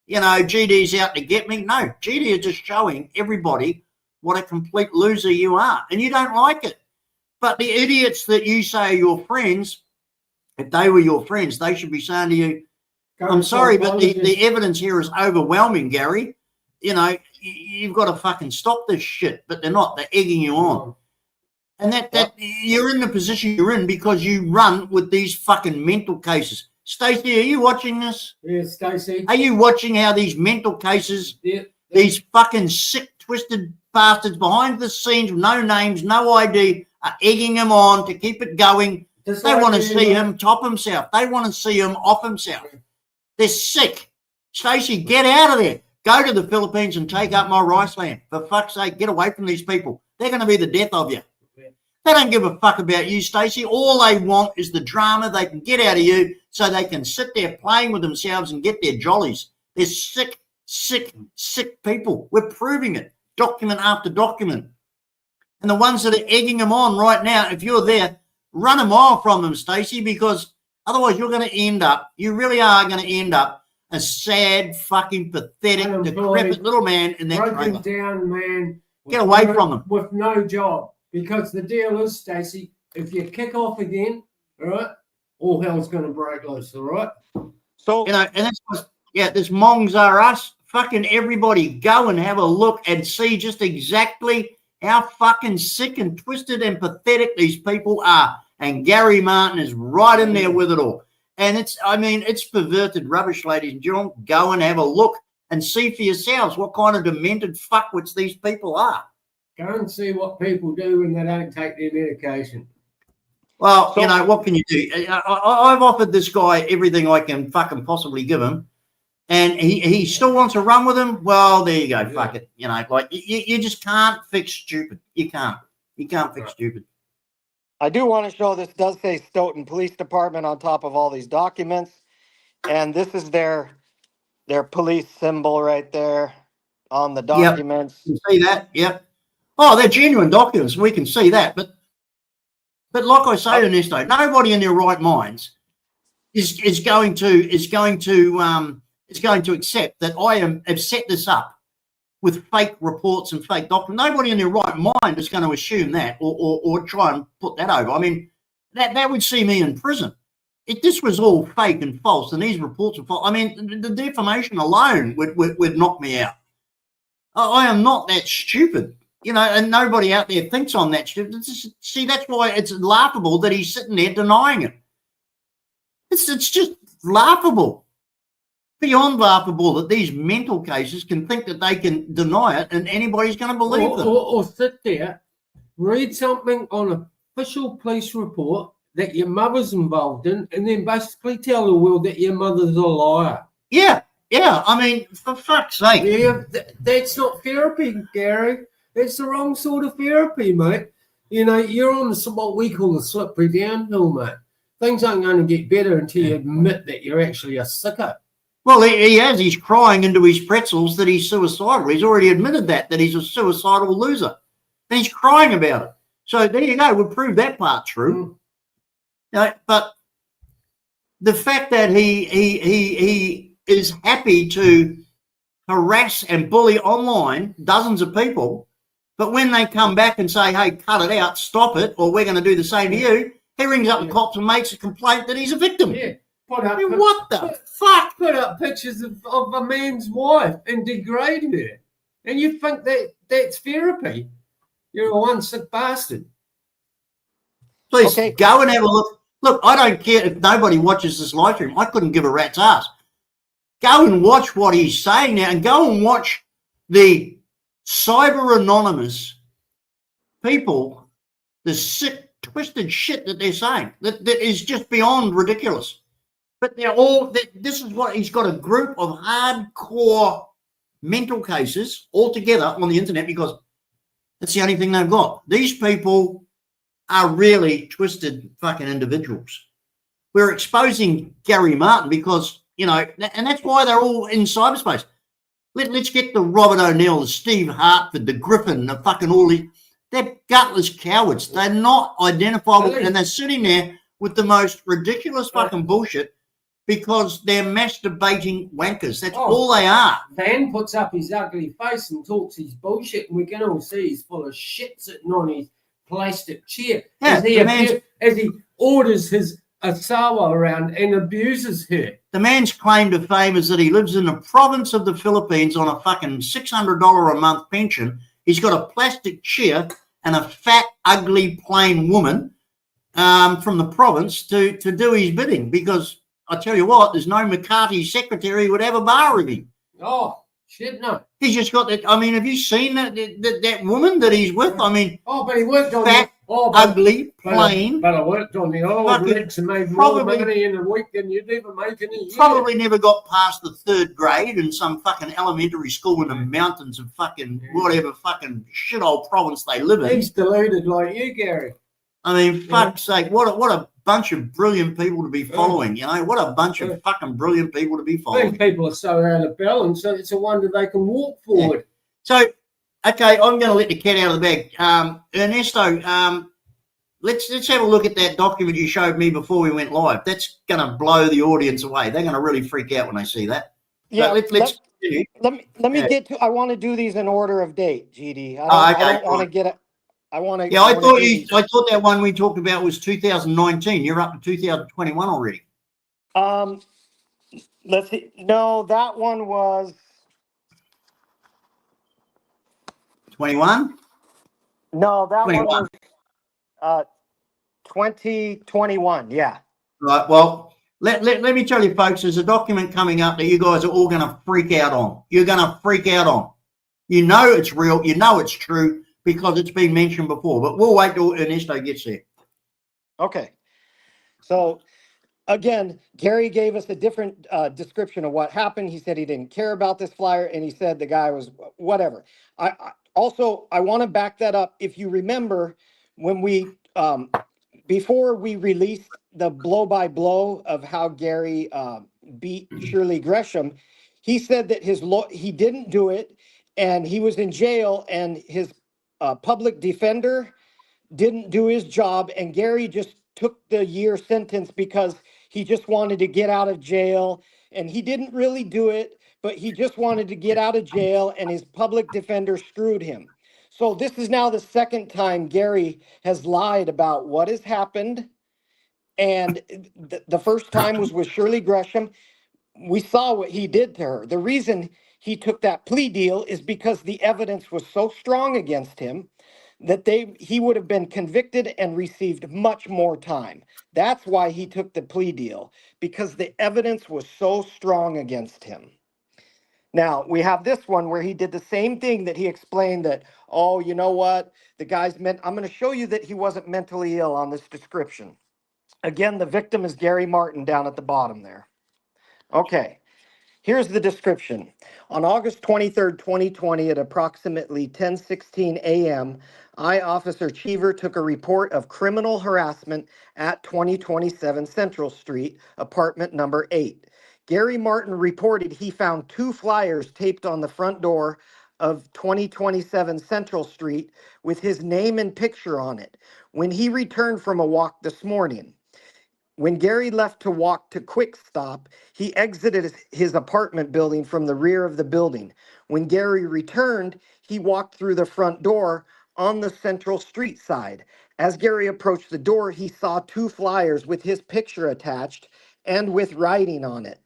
S1: GD's out to get me. No, GD is just showing everybody what a complete loser you are. And you don't like it. But the idiots that you say are your friends, if they were your friends, they should be saying to you, I'm sorry, but the evidence here is overwhelming, Gary. You've got to fucking stop this shit. But they're not. They're egging you on. And that you're in the position you're in because you run with these fucking mental cases. Stacey, are you watching this?
S2: Yeah, Stacey.
S1: Are you watching how these mental cases, these fucking sick, twisted bastards behind the scenes, no names, no ID, are egging him on to keep it going? They want to see him top himself. They want to see him off himself. They're sick. Stacey, get out of there. Go to the Philippines and take up my rice land. For fuck's sake, get away from these people. They're going to be the death of you. They don't give a fuck about you, Stacey. All they want is the drama they can get out of you so they can sit there playing with themselves and get their jollies. They're sick, sick, sick people. We're proving it, document after document. And the ones that are egging them on right now, if you're there, run a mile from them, Stacey, because otherwise you're going to end up, you really are going to end up a sad, fucking, pathetic, decrepit little man in that
S2: broken down man.
S1: Get away from them.
S2: With no job. Because the deal is, Stacey, if you kick off again, all right, all hell's going to break loose, all right?
S4: So,
S1: and that's what, this Mongs Are Us. Fucking everybody go and have a look and see just exactly how fucking sick and twisted and pathetic these people are. And Gary Martin is right in there with it all. And it's perverted rubbish, ladies and gentlemen. Go and have a look and see for yourselves what kind of demented fuckwits these people are.
S2: Go and see what people do when they don't take their medication.
S1: Well, what can you do? I've offered this guy everything I can fucking possibly give him, and he still wants to run with him. Well, there you go. Fuck it. You just can't fix stupid. You can't fix stupid.
S4: I do want to show this does say Stoughton Police Department on top of all these documents, and this is their police symbol right there on the documents.
S1: Yep. You see that? Yep. Oh, they're genuine documents. We can see that, but like I say, Ernesto, nobody in their right minds is going to accept that I have set this up with fake reports and fake documents. Nobody in their right mind is going to assume that or try and put that over. I mean, that would see me in prison. If this was all fake and false and these reports are false, I mean, the defamation alone would knock me out. I am not that stupid. And nobody out there thinks I'm that stupid. See, that's why it's laughable that he's sitting there denying it. It's just laughable. Beyond laughable that these mental cases can think that they can deny it and anybody's going to believe them.
S2: Or sit there, read something on an official police report that your mother's involved in, and then basically tell the world that your mother's a liar.
S1: Yeah. I mean, for fuck's sake.
S2: Yeah, that's not therapy, Gary. It's the wrong sort of therapy, mate. You know, you're on what we call the slippery downhill, mate. Things aren't going to get better until you admit that you're actually a sicko.
S1: Well, he has. He's crying into his pretzels that he's suicidal. He's already admitted that he's a suicidal loser. And he's crying about it. So there you go. We'll prove that part true. But the fact that he is happy to harass and bully online dozens of people, but when they come back and say, hey, cut it out, stop it, or we're going to do the same to you, he rings up the cops and makes a complaint that he's a victim.
S2: Yeah.
S1: What the fuck?
S2: Put up pictures of a man's wife and degrade her. And you think that's therapy? You're a one sick bastard.
S1: Please go and have a look. Look, I don't care if nobody watches this live stream. I couldn't give a rat's ass. Go and watch what he's saying now, and go and watch the cyber anonymous people, the sick, twisted shit that they're saying. That is just beyond ridiculous. But they're all, this is what, he's got a group of hardcore mental cases all together on the internet because that's the only thing they've got. These people are really twisted fucking individuals. We're exposing Gary Martin because, you know, and that's why they're all in cyberspace. Let's get the Robert O'Neill, the Steve Hartford, the Griffin, the fucking all these. They're gutless cowards. They're not identifiable, and they're sitting there with the most ridiculous fucking bullshit because they're masturbating wankers. That's all they are.
S2: Van puts up his ugly face and talks his bullshit, and we can all see he's full of shit sitting on his plastic chair as he orders his Asawa around and abuses her.
S1: The man's claim to fame is that he lives in the province of the Philippines on a fucking $600 a month pension. He's got a plastic chair and a fat, ugly, plain woman from the province to do his bidding because I tell you what, there's no McCarthy secretary who would have a bar with him.
S2: Oh, shit, no.
S1: He's just got that. I mean, have you seen that woman that he's with? I mean,
S2: but he worked on
S1: fat, ugly, plain.
S2: But I worked on the old licks and made more money in a week than you'd ever make in a year.
S1: Probably never got past the 3rd grade in some fucking elementary school in the mountains of fucking whatever fucking shithole province they live in.
S2: He's deluded like you, Gary.
S1: I mean, fuck's sake, what a bunch of brilliant people to be following, you know? What a bunch of fucking brilliant people to be following.
S2: These people are so out of balance, so it's a wonder they can walk forward.
S1: Yeah. So, okay, I'm going to let the cat out of the bag. Ernesto, let's have a look at that document you showed me before we went live. That's going to blow the audience away. They're going to really freak out when they see that.
S4: Yeah,
S1: so
S4: let me get to. I want to do these in order of date, GD. I don't want to get it. I want to.
S1: Yeah, I thought that one we talked about was 2019. You're up to 2021 already.
S4: Let's see. No, that one was
S1: 21.
S4: No, that
S1: 21.
S4: one was 2021. Yeah.
S1: Right. Well, let me tell you, folks. There's a document coming up that you guys are all going to freak out on. You're going to freak out on. You know it's real. You know it's true because it's been mentioned before. But we'll wait till Ernesto gets there.
S4: Okay. So, again, Gary gave us a different description of what happened. He said he didn't care about this flyer, and he said the guy was whatever. I want to back that up. If you remember, when we before we released the blow-by-blow of how Gary beat Shirley Gresham, he said that he didn't do it, and he was in jail, and his public defender didn't do his job, and Gary just took the year sentence because he just wanted to get out of jail, and he didn't really do it, but he just wanted to get out of jail, and his public defender screwed him. So this is now the second time Gary has lied about what has happened, and the first time was with Shirley Gresham. We saw what he did to her. The reason he took that plea deal is because the evidence was so strong against him that he would have been convicted and received much more time. That's why he took the plea deal, because the evidence was so strong against him. Now, we have this one where he did the same thing that he explained that, oh, you know what? The guy's I'm going to show you that he wasn't mentally ill on this description. Again, the victim is Gary Martin down at the bottom there. Okay. Here's the description. On August 23rd, 2020, at approximately 10:16 a.m., I, Officer Cheever, took a report of criminal harassment at 2027 Central Street, apartment number 8. Gary Martin reported he found 2 flyers taped on the front door of 2027 Central Street with his name and picture on it when he returned from a walk this morning. When Gary left to walk to Quick Stop, he exited his apartment building from the rear of the building. When Gary returned, he walked through the front door on the Central Street side. As Gary approached the door, he saw 2 flyers with his picture attached and with writing on it.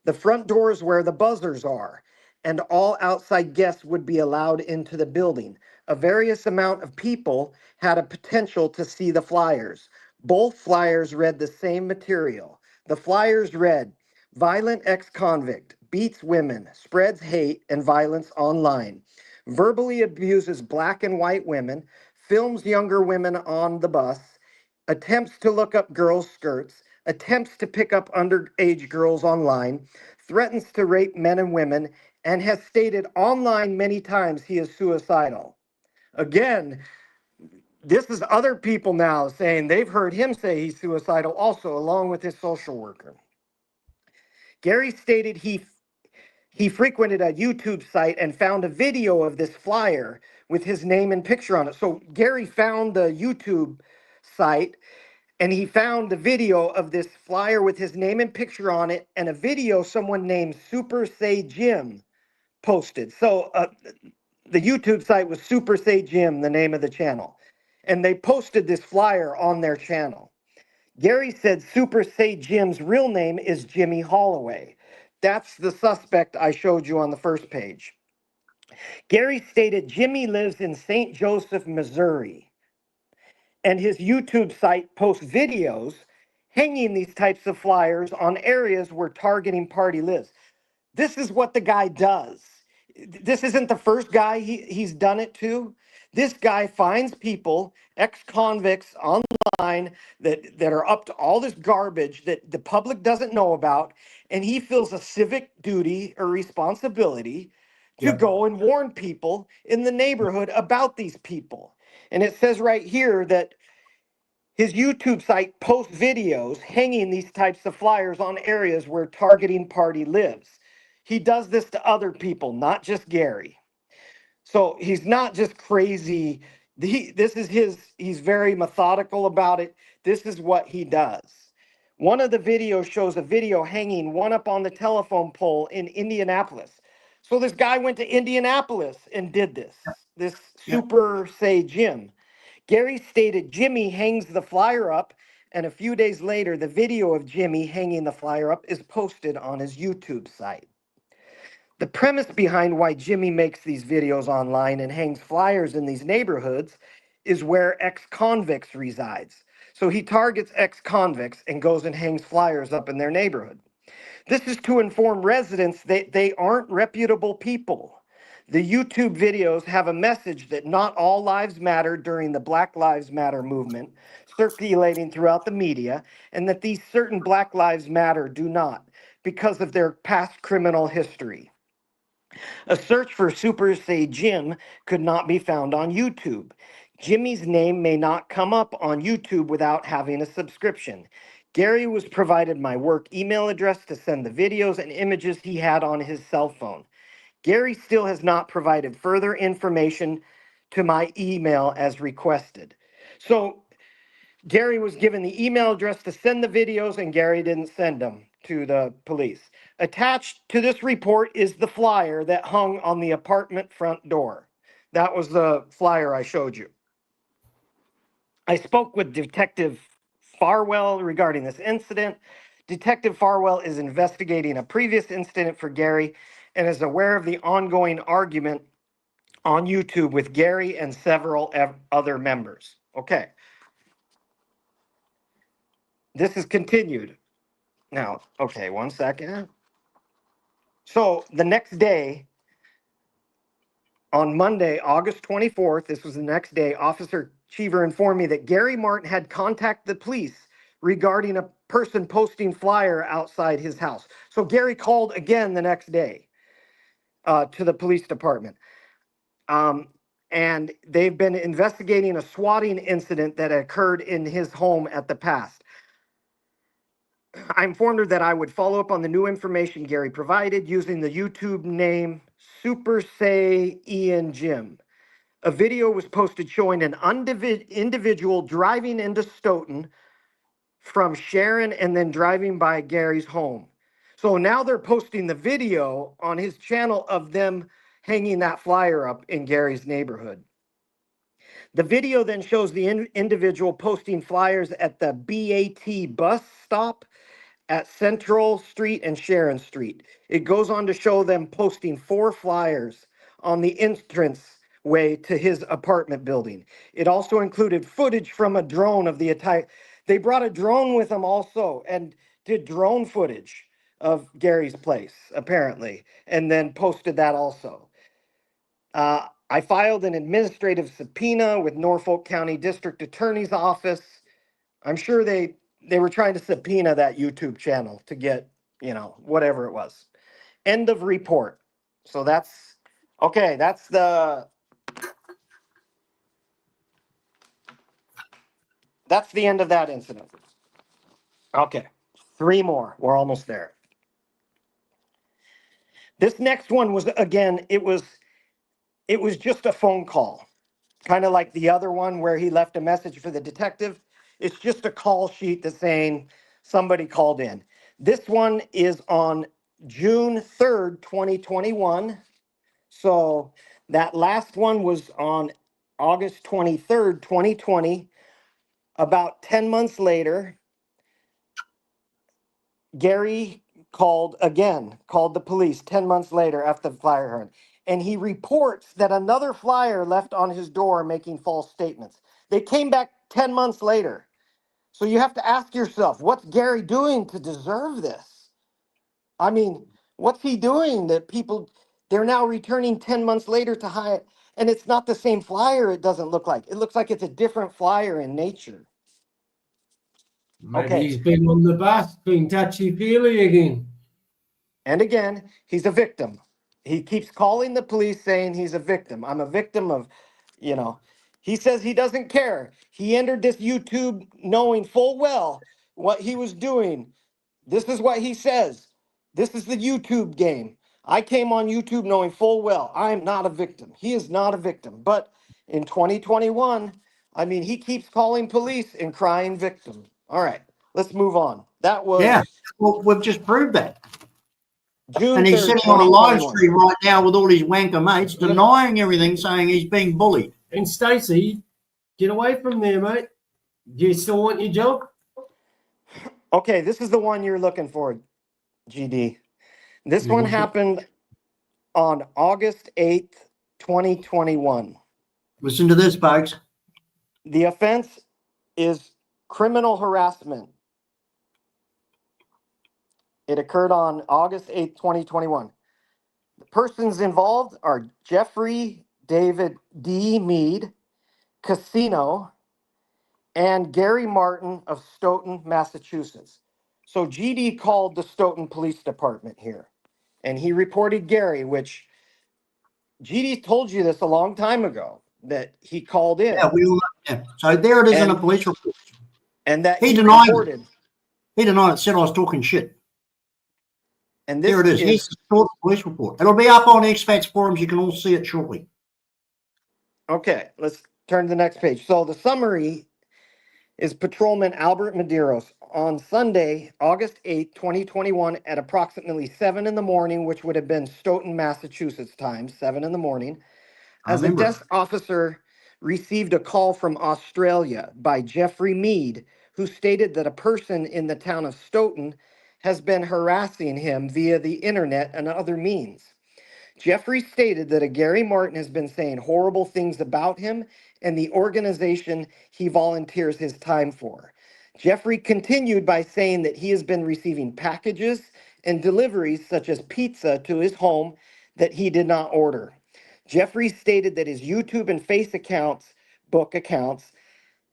S4: The front door is where the buzzers are, and all outside guests would be allowed into the building. A various amount of people had a potential to see the flyers. Both flyers read the same material. The flyers read, "Violent ex-convict, beats women, spreads hate and violence online, verbally abuses black and white women, films younger women on the bus, attempts to look up girls' skirts, attempts to pick up underage girls online, threatens to rape men and women, and has stated online many times he is suicidal." Again, this is other people now saying they've heard him say he's suicidal also, along with his social worker. Gary stated he frequented a YouTube site and found a video of this flyer with his name and picture on it. So Gary found the YouTube site and he found the video of this flyer with his name and picture on it, and a video someone named Super Say Jim posted. So the YouTube site was Super Say Jim, the name of the channel. And they posted this flyer on their channel. Gary said Super Say Jim's real name is Jimmy Holloway. That's the suspect I showed you on the first page. Gary stated Jimmy lives in St. Joseph, Missouri, and his YouTube site posts videos hanging these types of flyers on areas where targeting party lives. This is what the guy does. This isn't the first guy he's done it to. This guy finds people, ex-convicts online that are up to all this garbage that the public doesn't know about, and he feels a civic duty or responsibility to go and warn people in the neighborhood about these people. And it says right here that his YouTube site posts videos hanging these types of flyers on areas where targeting party lives. He does this to other people, not just Gary. So he's not just crazy. He's very methodical about it. This is what he does. One of the videos shows a video hanging one up on the telephone pole in Indianapolis. So this guy went to Indianapolis and did this Super Say Jim. Gary stated Jimmy hangs the flyer up, and a few days later, the video of Jimmy hanging the flyer up is posted on his YouTube site. The premise behind why Jimmy makes these videos online and hangs flyers in these neighborhoods is where ex-convicts resides. So he targets ex-convicts and goes and hangs flyers up in their neighborhood. This is to inform residents that they aren't reputable people. The YouTube videos have a message that not all lives matter during the Black Lives Matter movement, circulating throughout the media, and that these certain Black Lives Matter do not because of their past criminal history. A search for Super Say Jim could not be found on YouTube. Jimmy's name may not come up on YouTube without having a subscription. Gary was provided my work email address to send the videos and images he had on his cell phone. Gary still has not provided further information to my email as requested. So Gary was given the email address to send the videos, and Gary didn't send them to the police. Attached to this report is the flyer that hung on the apartment front door. That was the flyer I showed you. I spoke with Detective Farwell regarding this incident. Detective Farwell is investigating a previous incident for Gary and is aware of the ongoing argument on YouTube with Gary and several other members. Okay. This is continued. Now, okay, 1 second. So the next day, on Monday, August 24th, this was the next day, Officer Cheever informed me that Gary Martin had contacted the police regarding a person posting flyer outside his house. So Gary called again the next day to the police department. And they've been investigating a swatting incident that occurred in his home at the past. I informed her that I would follow up on the new information Gary provided using the YouTube name Super Say Ian Jim. A video was posted showing an individual driving into Stoughton from Sharon and then driving by Gary's home. So now they're posting the video on his channel of them hanging that flyer up in Gary's neighborhood. The video then shows the individual posting flyers at the BAT bus stop at Central Street and Sharon Street. It goes on to show them posting 4 flyers on the entrance way to his apartment building. It also included footage from a drone of the attack. They brought a drone with them also and did drone footage of Gary's place, apparently, and then posted that also. I filed an administrative subpoena with Norfolk County District Attorney's Office. I'm sure they were trying to subpoena that YouTube channel to get, whatever it was. End of report. So that's, okay, that's the end of that incident. Okay, 3 more. We're almost there. This next one was, again, it was just a phone call. Kind of like the other one where he left a message for the detective. It's just a call sheet that's saying somebody called in. This one is on June 3rd, 2021. So that last one was on August 23rd, 2020. About 10 months later, Gary called the police 10 months later after the flyer heard. And he reports that another flyer left on his door making false statements. They came back 10 months later. So you have to ask yourself, what's Gary doing to deserve this? I mean, what's he doing that they're now returning 10 months later to hide? And it's not the same flyer, it doesn't look like. It looks like it's a different flyer in nature.
S2: Maybe
S4: Okay.
S2: he's been on the bus, being touchy-feely again.
S4: And again, he's a victim. He keeps calling the police saying he's a victim. I'm a victim of, he says he doesn't care. He entered this YouTube knowing full well what he was doing. This is what he says. This is the YouTube game. I came on YouTube knowing full well I'm not a victim. He is not a victim. But in 2021, he keeps calling police and crying victim. All right, let's move on. That was
S1: well, we've just proved that.
S4: June
S1: and he's
S4: 3rd,
S1: sitting on a live
S4: 2021.
S1: stream right now with all his wanker mates, denying everything, saying he's being bullied.
S2: And Stacey, get away from there, mate. Do you still want your job?
S4: Okay, this is the one you're looking for, GD. This one happened on August 8th, 2021.
S1: Listen to this, folks.
S4: The offense is criminal harassment. It occurred on August 8th, 2021. The persons involved are Jeffrey David D. Mead, Casino, and Gary Martin of Stoughton, Massachusetts. So GD called the Stoughton Police Department here, and he reported Gary, which GD told you this a long time ago, that he called in.
S1: Yeah, we all know. Yeah. So there it is in a police report.
S4: And that
S1: he denied it. He denied it, said I was talking shit.
S4: And
S1: there it is. Here's the short police report. It'll be up on Expats forums. You can all see it shortly.
S4: Okay, let's turn to the next page. So the summary is Patrolman Albert Medeiros on Sunday, August 8th, 2021 at approximately 7 in the morning, which would have been Stoughton, Massachusetts time, 7 in the morning, as a desk officer received a call from Australia by Jeffrey Mead, who stated that a person in the town of Stoughton has been harassing him via the internet and other means. Jeffrey stated that a Gary Martin has been saying horrible things about him and the organization he volunteers his time for. Jeffrey continued by saying that he has been receiving packages and deliveries such as pizza to his home that he did not order. Jeffrey stated that his YouTube and Facebook accounts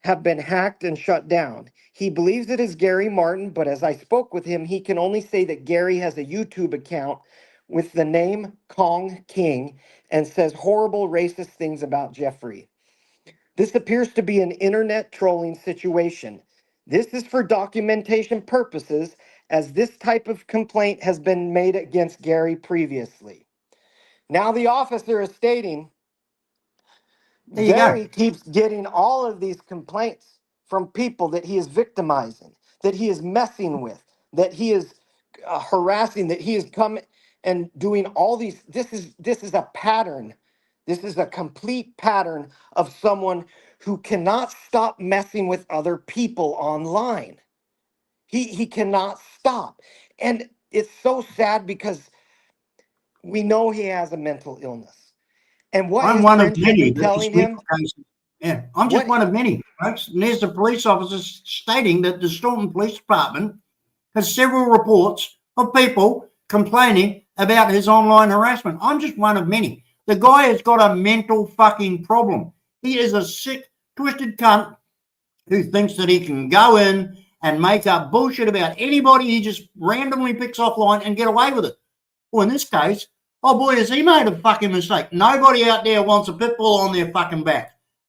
S4: have been hacked and shut down. He believes it is Gary Martin, but as I spoke with him, he can only say that Gary has a YouTube account with the name Kong King and says horrible racist things about Jeffrey. This appears to be an internet trolling situation. This is for documentation purposes, as this type of complaint has been made against Gary previously. Now the officer is stating
S1: There you go.
S4: Gary keeps getting all of these complaints from people that he is victimizing, that he is messing with, that he is harassing, that he is coming and doing all these. This is a pattern. This is a complete pattern of someone who cannot stop messing with other people online. He cannot stop. And it's so sad because we know he has a mental illness. And what
S1: I'm
S4: his
S1: one of
S4: friends have
S1: many
S4: been
S1: that
S4: telling him,
S1: yeah, I'm just
S4: What-
S1: one of many, folks. And there's the police officers stating that the Staunton Police Department has several reports of people complaining about his online harassment. I'm just one of many. The guy has got a mental fucking problem. He is a sick, twisted cunt who thinks that he can go in and make up bullshit about anybody he just randomly picks offline and get away with it. Well, in this case, oh boy, has he made a fucking mistake. Nobody out there wants a pit bull on their fucking back.